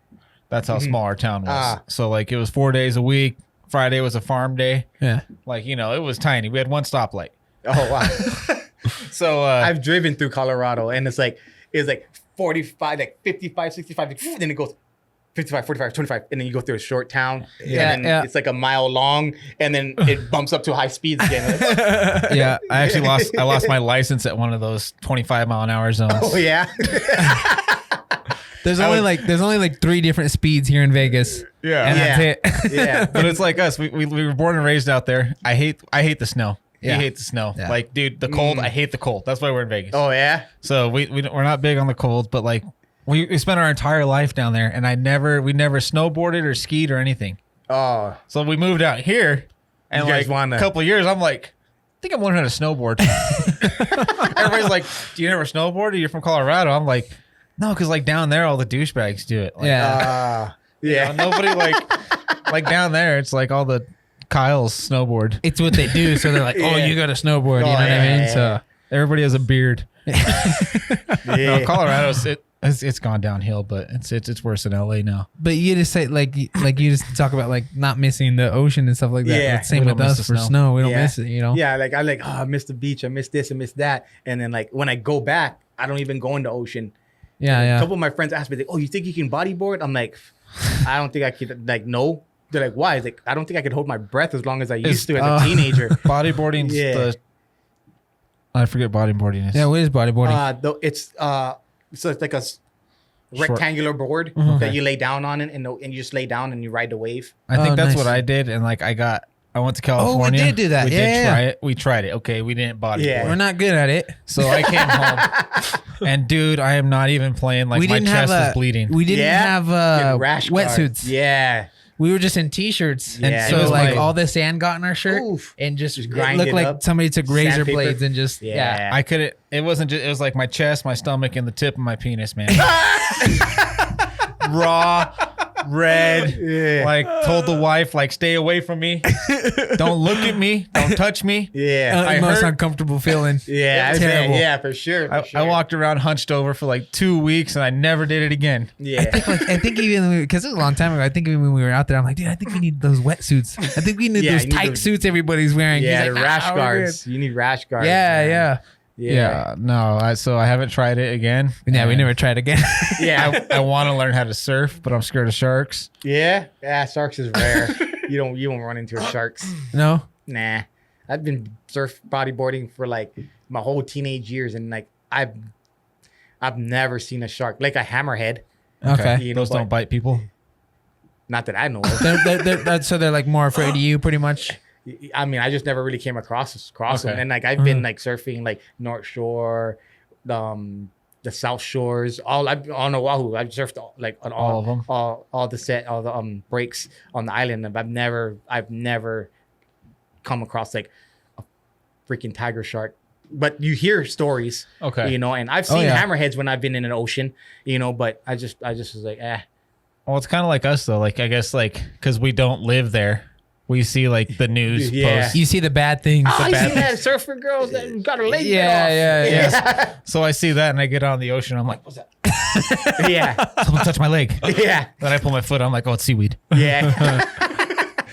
That's how small our town was. So like it was 4 days a week. Friday was a farm day. Yeah. Like it was tiny. We had one stoplight. Oh wow. So I've driven through Colorado and it's like 45, like 55, 65, like, then it goes 55, 45, 25, and then you go through a short town. And then it's like a mile long, and then it bumps up to high speeds again. yeah, I actually lost my license at one of those 25-mile-an-hour zones. Oh yeah. There's only like 3 different speeds here in Vegas. Yeah. And that's it. Yeah. But it's like us. We were born and raised out there. I hate the snow. Yeah. You hate the snow. Yeah. Like, dude, the cold. I hate the cold. That's why we're in Vegas. Oh yeah. So we're not big on the cold, but like we spent our entire life down there, and we never snowboarded or skied or anything. Oh. So we moved out here, and You guys like wanna- a couple of years, I'm like, I think I'm learning how to snowboard. Everybody's like, do you never snowboard? Or you're from Colorado? I'm like, no, because like down there, all the douchebags do it. Like, Yeah. Yeah. nobody like down there. It's like all the Kyles snowboard. It's what they do. So they're like, oh, Yeah. you got to snowboard. You know Oh, what I mean? yeah. So Everybody has a beard. Yeah. No, Colorado's it's gone downhill, but it's worse than LA now. But you just say like you just talk about like not missing the ocean and stuff like that. Yeah. But same We with don't miss us the for snow. snow. We don't Yeah. miss it, you know? Yeah, like I miss the beach, I miss this, I miss that. And then like when I go back, I don't even go in the ocean. Yeah, A yeah. couple of my friends asked me, like, oh, you think you can bodyboard? I'm like, I don't think I could. Like, no. They're like, why? It's like, I don't think I could hold my breath as long as I used to as a teenager. Bodyboarding's Yeah. I forget bodyboarding is. Yeah, what is bodyboarding? Though it's so it's like a rectangular board Mm-hmm. that you lay down on it, and you just lay down and you ride the wave. I think Oh, that's nice. what I did, and like I went to California. did do that. We Yeah, did yeah, try it. We tried it. Okay, we didn't bodyboard. Yeah. We're not good at it. So I came home, and dude, I am not even playing. Like my chest is bleeding. We didn't have Get rash guards. wetsuits. Yeah. We were just in t-shirts, Yeah, and it so was like like- all the sand got in our shirt, Oof. and just Just it grind looked it like up. somebody took razor Sandpaper. blades and just Yeah. I couldn't. It wasn't just. It was like my chest, my stomach, and the tip of my penis, man. Raw, red. Yeah. Like told the wife, like stay away from me. Don't look at me. Don't touch me. Yeah. I most heard- uncomfortable feeling. Yeah. Terrible. Yeah, for sure. For I sure. walked around hunched over for like 2 weeks, and I never did it again. Yeah. I think even because it was a long time ago. I think even when we were out there, I'm like, dude, I think we need those wetsuits. I think we need Yeah, those you need tight those- suits everybody's wearing. Yeah, He's the like, rash "Nah, we're guards. good." You need rash guards. Yeah, man. yeah. Yeah, no. So I haven't tried it again. Yeah, we and never tried again. Yeah. I want to learn how to surf, but I'm scared of sharks. Yeah. Sharks is rare. You won't run into sharks. No. Nah. I've been surf bodyboarding for like my whole teenage years, and like I've never seen a shark, like a hammerhead. Okay. You know, Those don't bite people. Not that I know of. So they're like more afraid of you, pretty much. I mean, I just never really came across them. Okay. And like I've been like surfing like North Shore, the South Shores, all on Oahu. I've surfed on All of them? all the breaks on the island. And I've never come across like a freaking tiger shark. But you hear stories, Okay. you know, and I've seen yeah. hammerheads when I've been in an ocean, you know, but I just was like, Well, it's kind of like us though. Like I guess like because we don't live there, we see like the news Yeah. posts. You see the bad things. oh, you bad see that surfer girls that got her leg Yeah, cut off. yeah. So I see that and I get on the ocean. I'm like, what's that? Yeah. Someone touched my leg. Yeah. Then I pull my foot. I'm like, oh, it's seaweed. Yeah.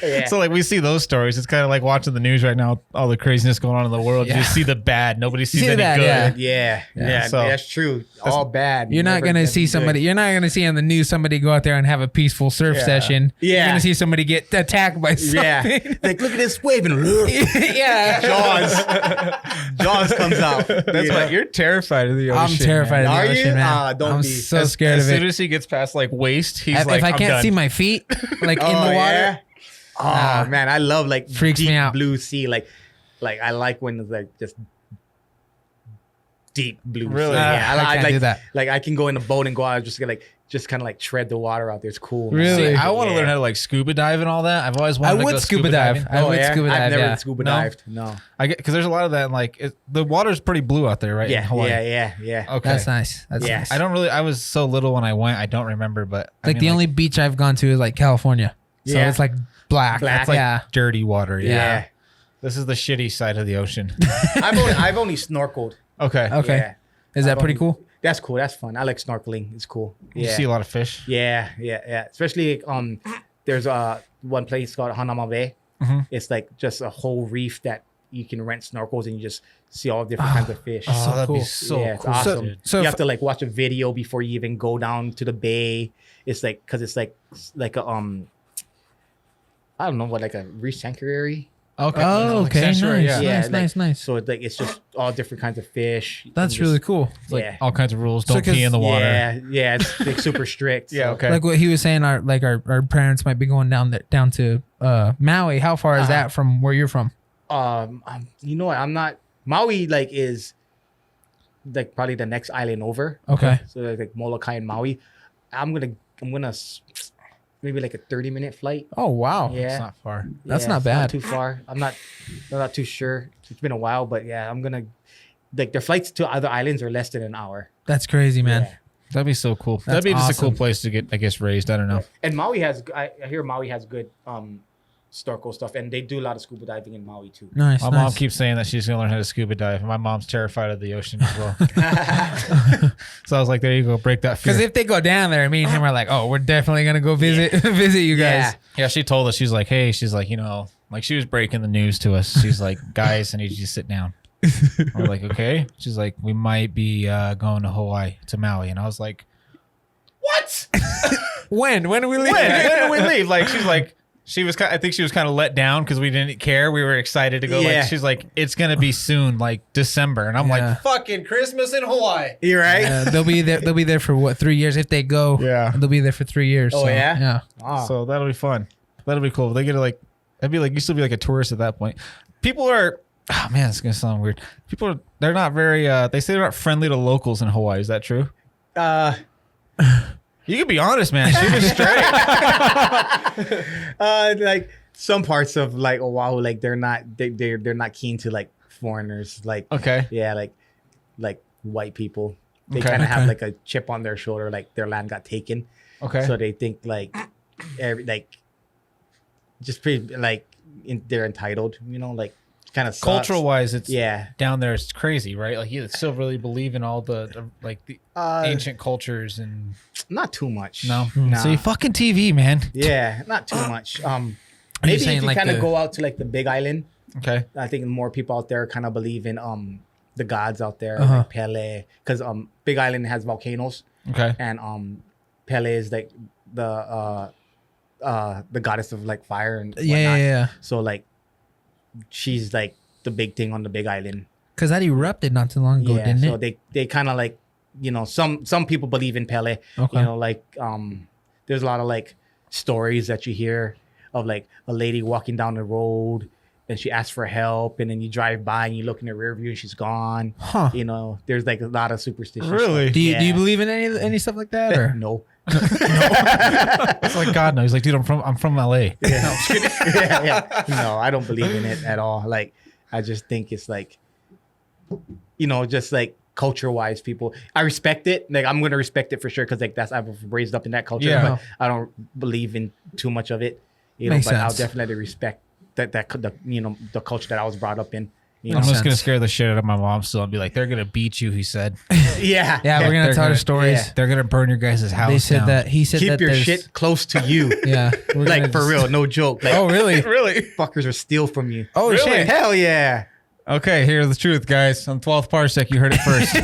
Yeah. So like we see those stories. It's kind of like watching the news right now. All the craziness going on in the world. Yeah. You see the bad. Nobody sees see any that, good. yeah. Yeah. So- That's true. All bad. You're not Never gonna gonna see be somebody. good. You're not gonna see on the news somebody go out there and have a peaceful surf Yeah. session. You're Yeah. gonna see somebody get attacked by something. Yeah. Like, look at this wave and yeah. Jaws comes out. That's why you're terrified of the ocean. I'm terrified of Are the you? ocean, man. Don't I'm be. so As scared of soon it. as he gets past like waist, he's If like, I I'm can't done. see my feet, like in the water, Yeah? Oh Nah. man, I love like Freaks deep me out. blue sea. Like I like when it's like just deep blue. Really? Sea. Yeah, I can't like, do that. Like I can go in a boat and go out just kind of like tread the water out there. It's cool. man. Really? See, I want to Yeah. learn how to like scuba dive and all that. I've always I wanted to would go scuba dive. diving. I would scuba dive. I've never Yeah. scuba No? dived. No. I get because there's a lot of that. And like the water's pretty blue out there, right? in Yeah. Hawaii. Yeah. Okay. That's nice. That's Yeah. nice. I don't really. I was so little when I went. I don't remember, but I Like mean, the only beach I've gone to is like California. So Yeah. it's like black. Black. it's like yeah. dirty water. Yeah. Yeah. This is the shitty side of the ocean. I've only snorkeled. Okay. Okay. Yeah. Is that I've pretty only- cool? That's cool. That's fun. I like snorkeling. It's cool. You Yeah. see a lot of fish. Yeah. Especially there's one place called Hanama Bay. Mhm. It's like just a whole reef that you can rent snorkels and you just see all different kinds of fish. Oh, that'd be cool. so Yeah, it's cool. awesome. dude. So you if- have to like watch a video before you even go down to the bay. It's like because it's like a I don't know what, like a reef sanctuary. Okay. Oh, Like okay. sanctuary, Nice. yeah. Yeah, Nice. So it's like it's just all different kinds of fish. That's And really just- cool. It's like Yeah. all kinds of rules. So Don't pee in the water. Yeah, it's like super strict. Yeah, so- okay. Like what he was saying, our parents might be going down to Maui. How far is Uh-huh. that from where you're from? You know what? I'm not Maui. Like is like probably the next island over. Okay. So like Molokai and Maui. I'm gonna maybe like a 30-minute flight. Oh wow. Yeah. It's not far. That's Yeah, not it's bad. too far. I'm not too sure. It's been a while, but yeah, I'm gonna like their flights to other islands are less than an hour. That's crazy, man. Yeah. That'd be so cool. That'd That's be just a cool awesome. place to get, I guess, raised. I don't know. And Maui has I hear Maui has good snorkel stuff, and they do a lot of scuba diving in Maui too. Nice. My nice. mom keeps saying that she's gonna learn how to scuba dive, and my mom's terrified of the ocean as well. So I was like, "There you go, break that fear." Because if they go down there, me and him are like, oh, we're definitely gonna go visit visit you guys. yeah, she told us, she's like, "Hey," she's like, like she was breaking the news to us. She's like, "Guys, I need you to sit down." We're like, "Okay." She's like, "We might be going to Hawaii, to Maui," and I was like, "What? When do we leave? when do we leave?" Like, she's like. I think she was kind of let down because we didn't care. We were excited to go. Yeah. Like, she's like, it's gonna be soon, like December, and I'm Yeah. like, fucking Christmas in Hawaii. You right? They'll be there. They'll be there for what, 3 years if they go. Yeah. They'll be there for 3 years. Oh, so, yeah? Yeah. Oh. So that'll be fun. That'll be cool. They get to like, that'd be like you still be like a tourist at that point. People are, oh man, it's gonna sound weird. They're not very. They say they're not friendly to locals in Hawaii. Is that true? You can be honest, man. Shoot it straight. Like some parts of like Oahu, like they're not keen to like foreigners. Like Okay. yeah, like white people. They Okay. kind of have Okay. like a chip on their shoulder, like their land got taken. Okay. So they think like just pretty like they're entitled, like kind of Cultural wise, it's Yeah. down there. It's crazy, right? Like you still really believe in all the like the ancient cultures and Not too much. no. Nah. So you fucking TV, man. Yeah, not too much. you Maybe if saying you like kind of the- go out to like the Big Island, Okay. I think more people out there kind of believe in the gods out there, Uh-huh. like Pele, because Big Island has volcanoes, Okay. and Pele is like the goddess of like fire and whatnot. Yeah. So like she's like the big thing on the Big Island. Because that erupted not too long ago, didn't so it? they kind of like, you know, some people believe in Pele. Okay. You know, like there's a lot of like stories that you hear of like a lady walking down the road and she asks for help, and then you drive by and you look in the rear view and she's gone. Huh. You know, there's like a lot of superstition. Really? Do you Yeah. believe in any stuff like that? Or? No. It's like God knows. He's like, dude, I'm from LA. Yeah. No, I'm just kidding. yeah. No, I don't believe in it at all. Like, I just think it's like, you know, just like culture wise, people. I respect it. Like, I'm gonna respect it for sure because like I was raised up in that culture. Yeah. But I don't believe in too much of it. You know, Makes but I'll sense. definitely respect that the you know, the culture that I was brought up in. You I'm know? just gonna sense. scare the shit out of my mom still and be like, they're gonna beat you. He said. Yeah. Yeah, we're gonna They're tell gonna- the stories. yeah. They're gonna burn your guys' house. They said down. that he said Keep that your there's- shit close to you. Yeah, we're Like gonna for just- real, no joke. Like, Oh really? Really? fuckers will steal from you. Oh Really? shit! Hell yeah. Okay, here's the truth, guys. On 12th Parsec, you heard it first.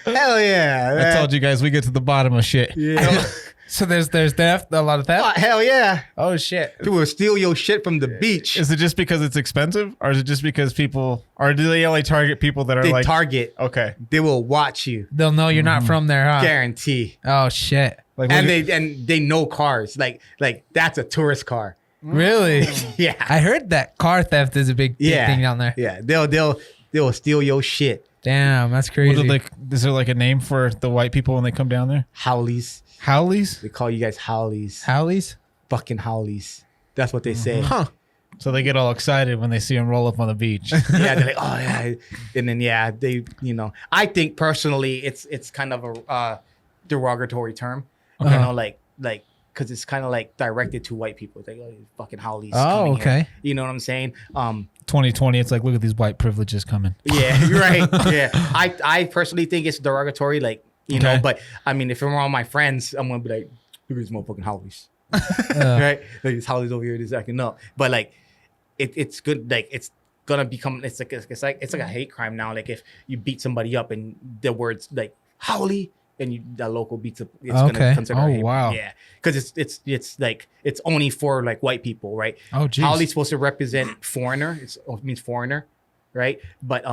Hell yeah. I told you guys we get to the bottom of shit. Yeah. So there's theft, a lot of theft. Hell yeah. Oh shit! People will steal your shit from the beach. Is it just because it's expensive, or is it just because people, or do they only target people that are They like, target. okay, They will watch you. They'll know you're not from there, huh? Guarantee. Oh shit! like And look they know cars. Like that's a tourist car. Really? Yeah. I heard that car theft is a big Yeah. thing down there. Yeah. They'll steal your shit. Damn, that's what crazy. do they, is there like a name for the white people when they come down there? Howlies. Howlies. They call you guys howlies. Howleys? Fucking howlies. That's what they say. Huh? So they get all excited when they see them roll up on the beach. Yeah, they're like, oh yeah, and then yeah, they, you know, I think personally, it's kind of a derogatory term, you know, like because it's kind of like directed to white people. It's like, oh, you fucking howlies. Oh, coming here. okay. You know what I'm saying? 2020, it's like, look at these white privileges coming. Yeah, you're right. Yeah, I personally think it's derogatory, like you know, Okay. but I mean, if I'm around my friends, I'm gonna be like, look at these motherfucking howlies, Uh, right? Like these howlies over here, this acting up, but like, it's good, like it's gonna become it's like a hate crime now. Like if you beat somebody up and the words like howly, and the local beats up, it's Okay. gonna consider Oh, a hate. wow. Yeah, because it's like it's only for like white people, right? Oh, geez. Howley's supposed to represent foreigner. It means foreigner, right? But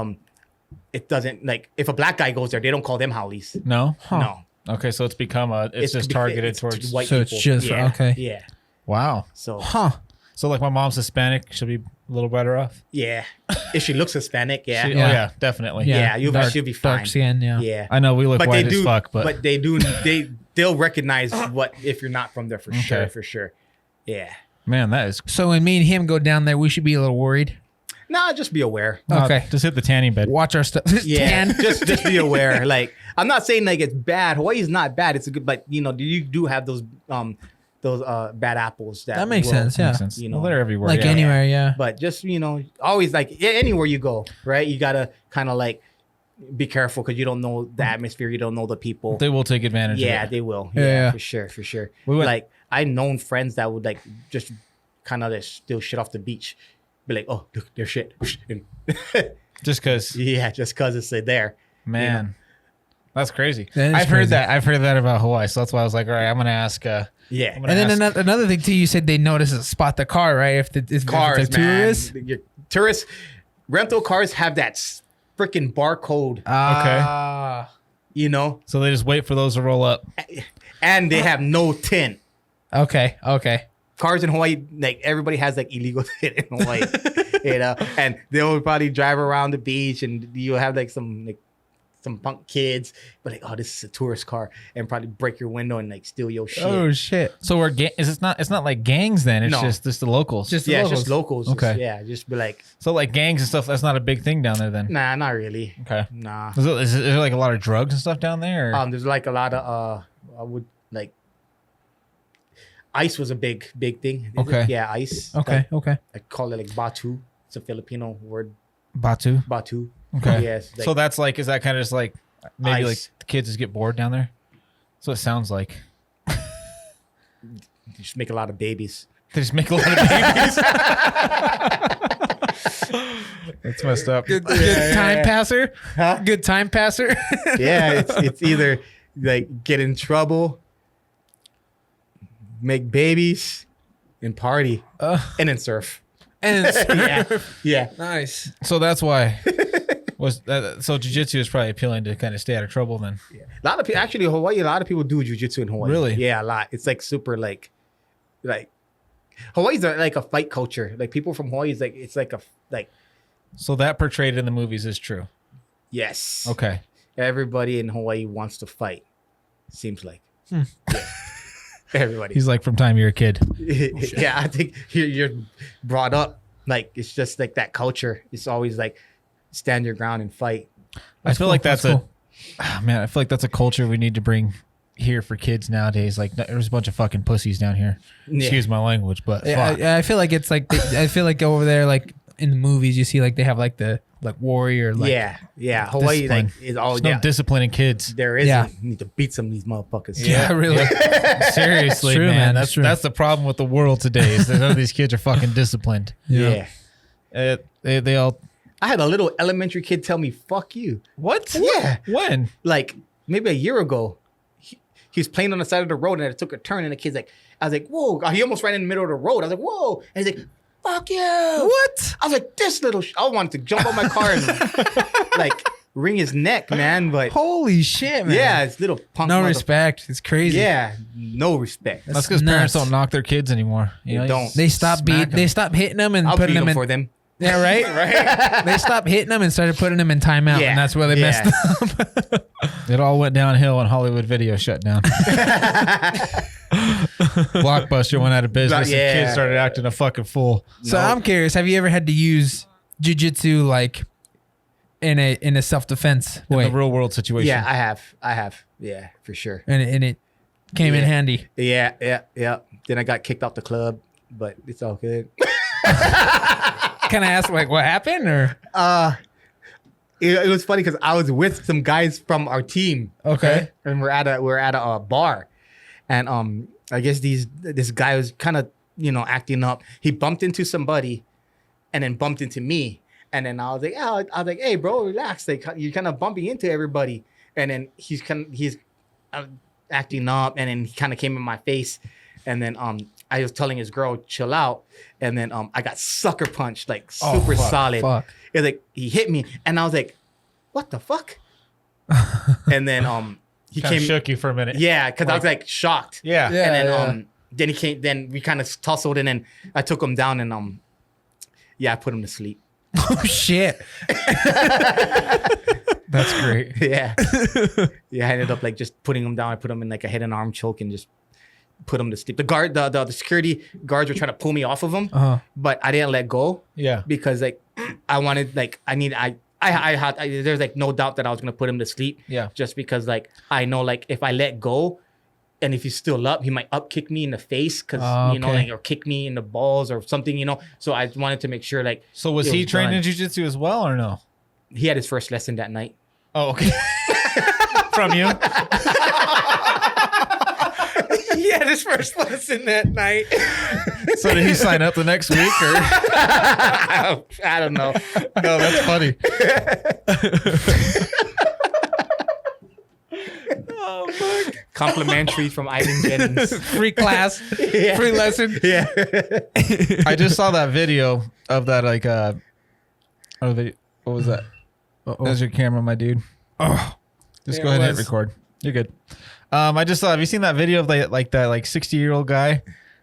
it doesn't, like if a black guy goes there, they don't call them Howleys. No. No, Okay, so it's become it's just targeted it's towards. to white So it's people. just- yeah. okay. Yeah. Wow. So huh? So like my mom's Hispanic, she'll be a little better off. yeah, if she looks Hispanic, yeah, She- yeah, Oh yeah, definitely. she'll be fine. Dark skin. Yeah. I know we look But white they do, as fuck, but they'll recognize what if you're not from there for sure, Okay. for sure. Yeah. man, that is. So when me and him go down there, we should be a little worried. Nah, just be aware. Okay. Just hit the tanning bed. Watch our stuff. Yeah, Tan. just be aware. Like I'm not saying like it's bad. Hawaii's not bad. It's a good, but you know, you do have those bad apples that That makes will- sense. Yeah. Makes sense. You Well, know, they're everywhere. Like yeah. anywhere. Yeah. But just, you know, always like anywhere you go, right? You gotta kind of like be careful because you don't know the atmosphere, you don't know the people. They will take advantage. Yeah, of it. they will. Yeah, Yeah, yeah. for sure, for sure. We went- Like I've known friends that would like just kind of just steal shit off the beach, be like, oh, look, their shit. And Just because, yeah, just cause it's there. man, that's crazy. That is I've heard crazy. that. I've heard that about Hawaii, so that's why I was like, all right, I'm gonna ask. Yeah. I'm gonna And then ask- another thing too, you said they notice a spot the car, right? If it's Cars, a tourist. man. Your tourists, rental cars have that freaking barcode, Ah. you know, So they just wait for those to roll up. and they have no tint. Okay. Okay. Cars in Hawaii, like everybody has like illegal tint in Hawaii, you know, and they'll probably drive around the beach, and you'll have like some punk kids, but like, oh, this is a tourist car, and probably break your window and like steal your shit. Oh shit. So we're it's not like gangs then. It's No. just the locals. Just- Yeah, it's just locals. Okay. Yeah, just be like, so like gangs and stuff. That's not a big thing down there then. nah, not really. Okay. Nah. Is there like a lot of drugs and stuff down there? Or? There's like a lot of I would like ice was a big thing. Okay. Yeah, ice. Okay. Like, Okay. I call it like batu. It's a Filipino word. Batu. Batu. Okay. Yes. Like, So that's like, is that kind of just like maybe like Ice. the kids just get bored down there? So it sounds like you just make a lot of babies. they just make a lot of babies. That's messed up. Good time passer. Huh? Good time passer. Yeah, it's either like get in trouble, make babies, and party, and then surf. And Yeah. nice. So that's why. So jiu-jitsu is probably appealing to kind of stay out of trouble then. Yeah. A lot of people actually Hawaii. A lot of people do jujitsu in Hawaii. Really? Yeah, a lot. It's like super like Hawaii's like a fight culture. Like people from Hawaii is like it's like a like So that portrayed in the movies is true. yes. Okay. Everybody in Hawaii wants to fight. Seems like. Yeah. Everybody. He's like from time you're a kid. Yeah, I think you're brought up like it's just like that culture. It's always like stand your ground and fight. I feel like that's cool. man, I feel like that's a culture we need to bring here for kids nowadays. Like there's a bunch of fucking pussies down here. Yeah. Excuse my language, but Yeah, fuck. I feel like it's like I feel like over there, like in the movies, you see like they have like the warrior. Like, yeah. Hawaii discipline. like is all There's no discipline in kids. there is. Yeah. You need to beat some of these motherfuckers. Yeah, really. Seriously, It's true, man. man. It's true. That's the problem with the world today. Is that none of these kids are fucking disciplined. Yeah. They all. I had a little elementary kid tell me, "Fuck you." What? Yeah. When? Like maybe a year ago, he was playing on the side of the road and it took a turn and the kid's like, I was like, "Whoa!" He almost ran in the middle of the road. I was like, "Whoa!" And he's like, "Fuck you!" What? I was like, "This little," I wanted to jump on my car and like wring his neck, man. But Holy shit, man. yeah, it's little punk. No respect. It's crazy. Yeah, no respect. That's because parents nuts. don't knock their kids anymore. You know, They you don't. just They stopped smack 'em. They stopped hitting them and I'll putting beat them them in. for them. Yeah, right. Right. They stopped hitting them and started putting them in timeout, Yeah. and that's where they Yeah. messed up. It all went downhill when Hollywood Video shut down. Blockbuster went out of business Yeah. and kids started acting a fucking fool. So I'm curious. Have you ever had to use jujitsu like in a self defense In way? the real world situation. Yeah, I have. Yeah, for sure. And it came in Yeah. handy. Yeah. Then I got kicked off the club, but it's all good. Can I ask like what happened or? It was funny because I was with some guys from our team. Okay. And we're at a bar, and I guess this guy was kind of acting up. He bumped into somebody, and then bumped into me. And then I was like, hey bro, relax. Like you're kind of bumping into everybody. And then he's acting up, and then he kind of came in my face. And then I was telling his girl chill out, and then I got sucker punched like super solid. fuck. It was like he hit me, and I was like, what the fuck? And then he Kind of came. shook you for a minute. Yeah, because I was like shocked. Yeah. Yeah. And then then he came. Then we kind of tussled, and then I took him down, and I put him to sleep. Oh shit. That's great. Yeah. Yeah, I ended up like just putting him down. I put him in like a head and arm choke and just put him to sleep. The security guards were trying to pull me off of him, but I didn't let go Yeah. because like I wanted like there's like no doubt that I was gonna put him to sleep. Yeah. Just because like I know like if I let go, and if he's still up, he might up kick me in the face because okay. or kick me in the balls or something. So I wanted to make sure like. So was it he trained done. in jiu-jitsu as well or no? He had his first lesson that night. Oh, okay. From you? Yeah, this first lesson that night. So did he sign up the next week or? I don't know. No, that's funny. Oh fuck. Complimentary from Ivan Jennings. Free class. Yeah. Free lesson. Yeah. I just saw that video of that what was that? There's your camera, my dude. Oh. Just Yeah, go ahead it and hit was. record. You're good. I just saw. Have you seen that video of that 60-year-old guy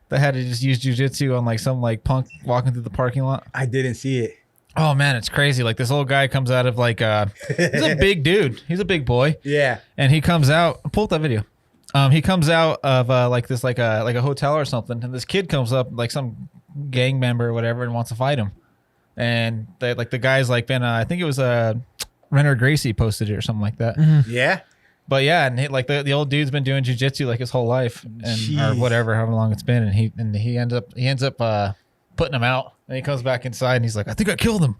that had to just use jujitsu on like some like punk walking through the parking lot? I didn't see it. Oh man, it's crazy. Like this old guy comes out of like he's a big dude. He's a big boy, Yeah. and he comes out. Pull up that video. He comes out of like this like a hotel or something, and this kid comes up like some gang member or whatever and wants to fight him. And the guy's like been I think it was Renner Gracie posted it or something like that. Yeah. But yeah, and the old dude's been doing jujitsu like his whole life, and or Jeez. whatever, however long it's been, and he ends up putting him out, and he comes back inside, and he's like, I think I killed him,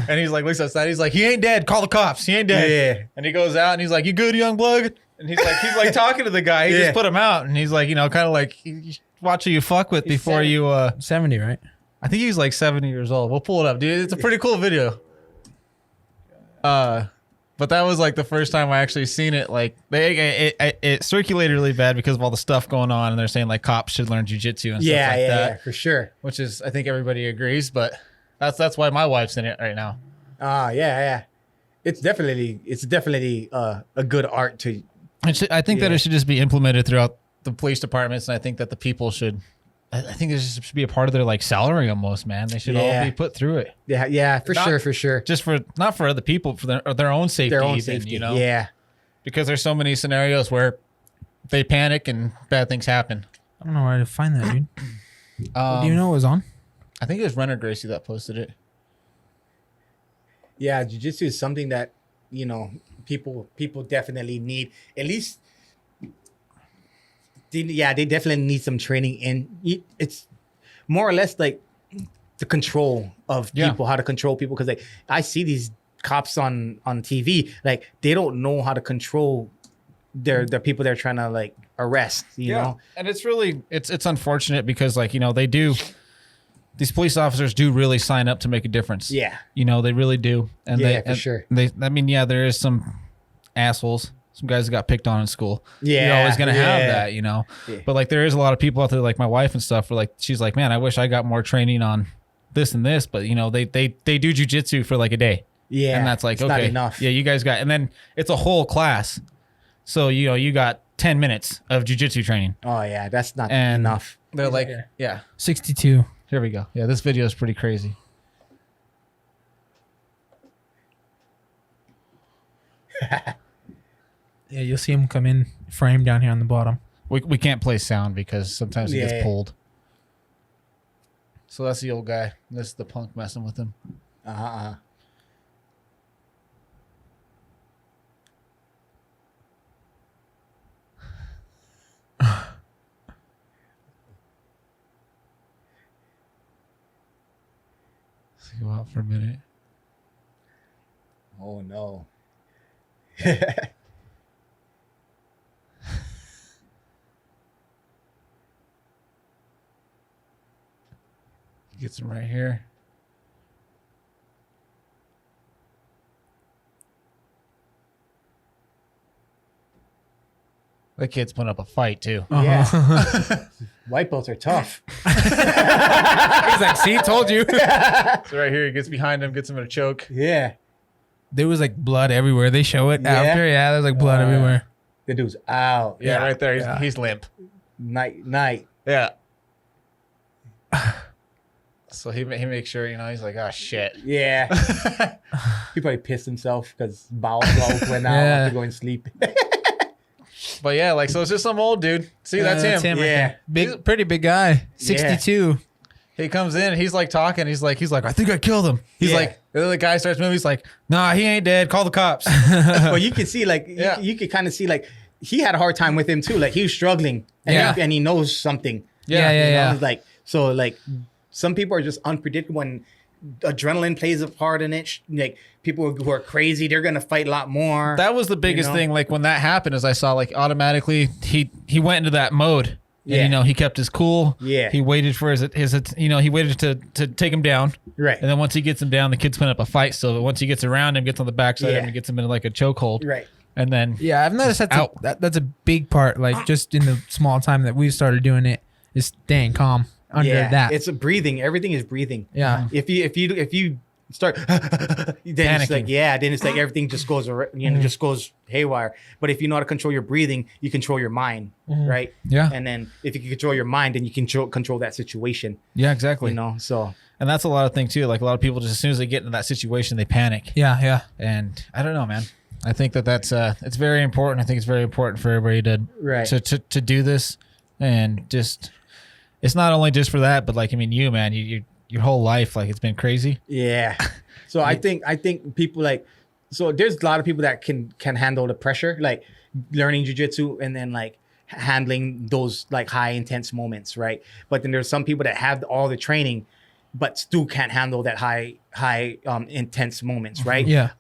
and he's like looks outside, he's like, he ain't dead, call the cops, he ain't dead, Yeah. and he goes out, and he's like, you good, young blood, and he's like talking to the guy, he Yeah. just put him out, and he's like, kind of like watch who you fuck with before you 70, right? I think he's like 70 years old. We'll pull it up, dude. It's a pretty cool video. But that was like the first time I actually seen it. Like it circulated really bad because of all the stuff going on, and they're saying like cops should learn jujitsu and stuff like that. Yeah, for sure. Which is, I think everybody agrees, but that's why my wife's in it right now. Yeah. It's definitely a good art to. I think that it should just be implemented throughout the police departments, and I think that the people should. I think it should be a part of their like salary almost, man. They should all be put through it. Yeah, for sure. Just not for other people, for their own safety. Their own even, safety, you know. Yeah. Because there's so many scenarios where they panic and bad things happen. I don't know where to find that, dude. Do you know what was on? I think it was Renner Gracie that posted it. Yeah, jiu-jitsu is something that, you know, people definitely need. At least, they definitely need some training in. It's more or less like the control of people, how to control people. Because like I see these cops on TV, like they don't know how to control their people they're trying to like arrest. You know, and it's really it's unfortunate because like, you know, these police officers do really sign up to make a difference. Yeah. You know, they really do. And for sure. There is some assholes, some guys that got picked on in school. Yeah. You're always going to have that, you know. Yeah. But like there is a lot of people out there like my wife and stuff where like she's like, man, I wish I got more training on this and this, but you know, they do jujitsu for like a day. Yeah. And that's like, okay. Not enough. Yeah, you guys got, and then it's a whole class. So, you know, you got 10 minutes of jujitsu training. Oh yeah, that's not enough. They're like, 62. Here we go. Yeah, this video is pretty crazy. Yeah, you'll see him come in frame down here on the bottom. We can't play sound because sometimes he gets pulled. So that's the old guy. This is the punk messing with him. Go out for a minute. Oh no. Gets him right here. That kid's putting up a fight too. Yeah. White belts are tough. He's like, see, told you. So right here, he gets behind him, gets him in a choke. Yeah. There was like blood everywhere. They show it after. Yeah, there's like blood everywhere. The dude's out. Yeah, right there. He's limp. Night. Yeah. So he makes sure, you know, he's like, oh shit. Yeah. He probably pissed himself because bowels went out after going to sleep. But yeah, like, so it's just some old dude. See, that's him. Yeah. Pretty big guy. 62. Yeah. He comes in, he's like talking. He's like, I think I killed him. He's like, the guy starts moving. He's like, nah, he ain't dead. Call the cops. Well, you can see, like, you can kind of see, like, he had a hard time with him too. Like, he was struggling, and he knows something. Yeah. Like, so, like, some people are just unpredictable when adrenaline plays a part in it. Like, people who are crazy, they're gonna fight a lot more. That was the biggest thing. Like, when that happened, is I saw like automatically he went into that mode. And, you know, he kept his cool. Yeah. He waited for his he waited to take him down. Right. And then once he gets him down, the kid's putting up a fight still. But once he gets around him, gets on the backside of him, and gets him in like a chokehold. Right. And then I've noticed that's a big part. Like, just in the small time that we've started doing it, is staying calm under that. It's a breathing. Everything is breathing. Yeah. If you start then it's like then it's like everything just goes just goes haywire. But if you know how to control your breathing, you control your mind, right? Yeah. And then if you can control your mind, then you can control that situation. Yeah, exactly. You know, so. And that's a lot of things too. Like, a lot of people, just as soon as they get into that situation, they panic. Yeah. And I don't know, man. I think that's it's very important. I think it's very important for everybody to do this, and just, it's not only just for that, but like, I mean, you, man, your whole life, like, it's been crazy. Yeah. So I think people, like, so there's a lot of people that can handle the pressure, like learning jiu-jitsu and then like handling those like high intense moments, right? But then there's some people that have all the training but still can't handle that high intense moments, right? Yeah.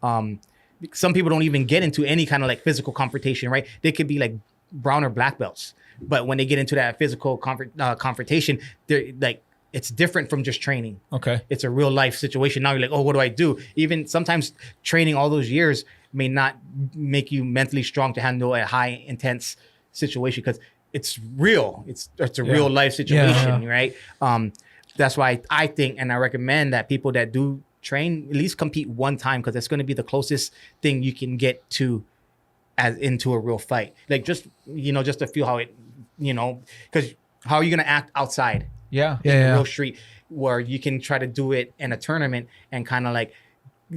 Some people don't even get into any kind of like physical confrontation, right? They could be like brown or black belts, but when they get into that physical confrontation, they're like, it's different from just training. Okay. It's a real life situation. Now you're like, oh, what do I do? Even sometimes training all those years may not make you mentally strong to handle a high intense situation because it's real. It's a real life situation, right? That's why I think and I recommend that people that do train at least compete one time because it's going to be the closest thing you can get to as into a real fight. Like just to feel how it, because how are you going to act outside? Yeah. In the real street where you can try to do it in a tournament and kind of like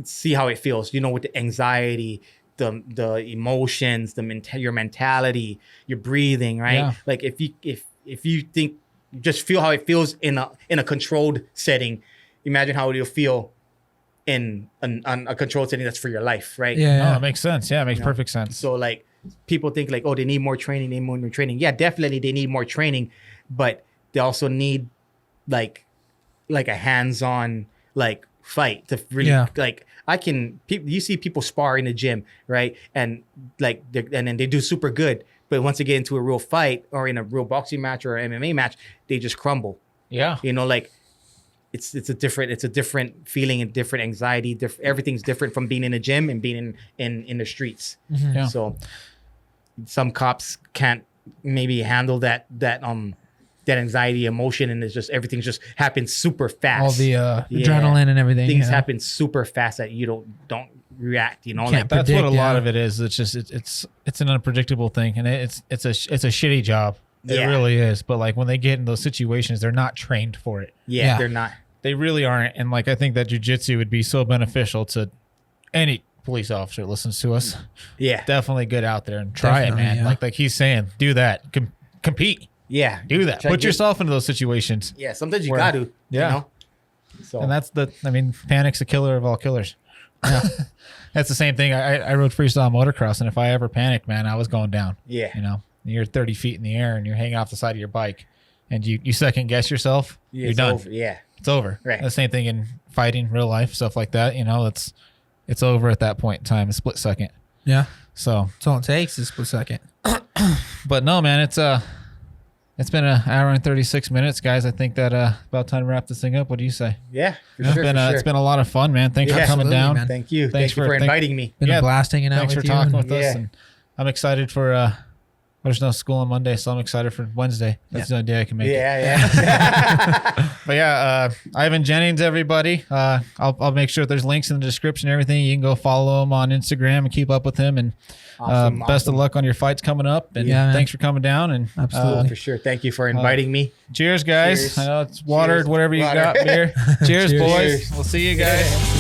see how it feels, with the anxiety, the emotions, your mentality, your breathing, right? Yeah. Like if you think, just feel how it feels in a controlled setting, imagine how it'll feel in a controlled setting that's for your life, right? No, it makes sense. Yeah, it makes perfect sense. So like people think like, oh, they need more training, Yeah, definitely they need more training, but they also need like a hands-on like fight to really like you see people spar in the gym, right? And like and then they do super good, but once they get into a real fight or in a real boxing match or an MMA match, they just crumble. Yeah. Like it's a different feeling and different anxiety. Everything's different from being in a gym and being in the streets. Mm-hmm. Yeah. So some cops can't maybe handle that anxiety, emotion, and it's just everything just happens super fast. All the adrenaline and everything. Things happen super fast that you don't react. Can't That's predict, what a lot of it is. It's just it's an unpredictable thing, and it's a shitty job. It really is. But like when they get in those situations, they're not trained for it. Yeah, they're not. They really aren't. And like I think that jujitsu would be so beneficial to any police officer that listens to us. Yeah, definitely get out there and try it, man. Yeah. Like he's saying, do that. Compete. Yeah, do that. Put yourself into those situations. Yeah, sometimes you got to. Yeah. So and that's panic's the killer of all killers. Yeah. That's the same thing. I rode freestyle motocross, and if I ever panicked, man, I was going down. Yeah. You're 30 feet in the air and you're hanging off the side of your bike, and you second guess yourself. You're done. Over. Yeah, it's over. Right. The same thing in fighting, real life stuff like that. It's over at that point in time, a split second. Yeah. So that's all it takes is a split second. But no, man, it's been an hour and 36 minutes, guys. I think that about time to wrap this thing up. What do you say? Yeah, sure. It's been a lot of fun, man. Thanks for coming down. Man. Thank you. Thanks for inviting me. Been a blast hanging out with you. Thanks for talking with us. And I'm excited for there's no school on Monday, so I'm excited for Wednesday. That's the only day I can make it. Yeah. But yeah, Ivan Jennings, everybody. I'll make sure there's links in the description and everything. You can go follow him on Instagram and keep up with him. And best of luck on your fights coming up. And thanks for coming down. And absolutely, for sure. Thank you for inviting me. Cheers, guys. Cheers. I know it's watered, whatever you got, beer. Cheers, boys. We'll see you guys.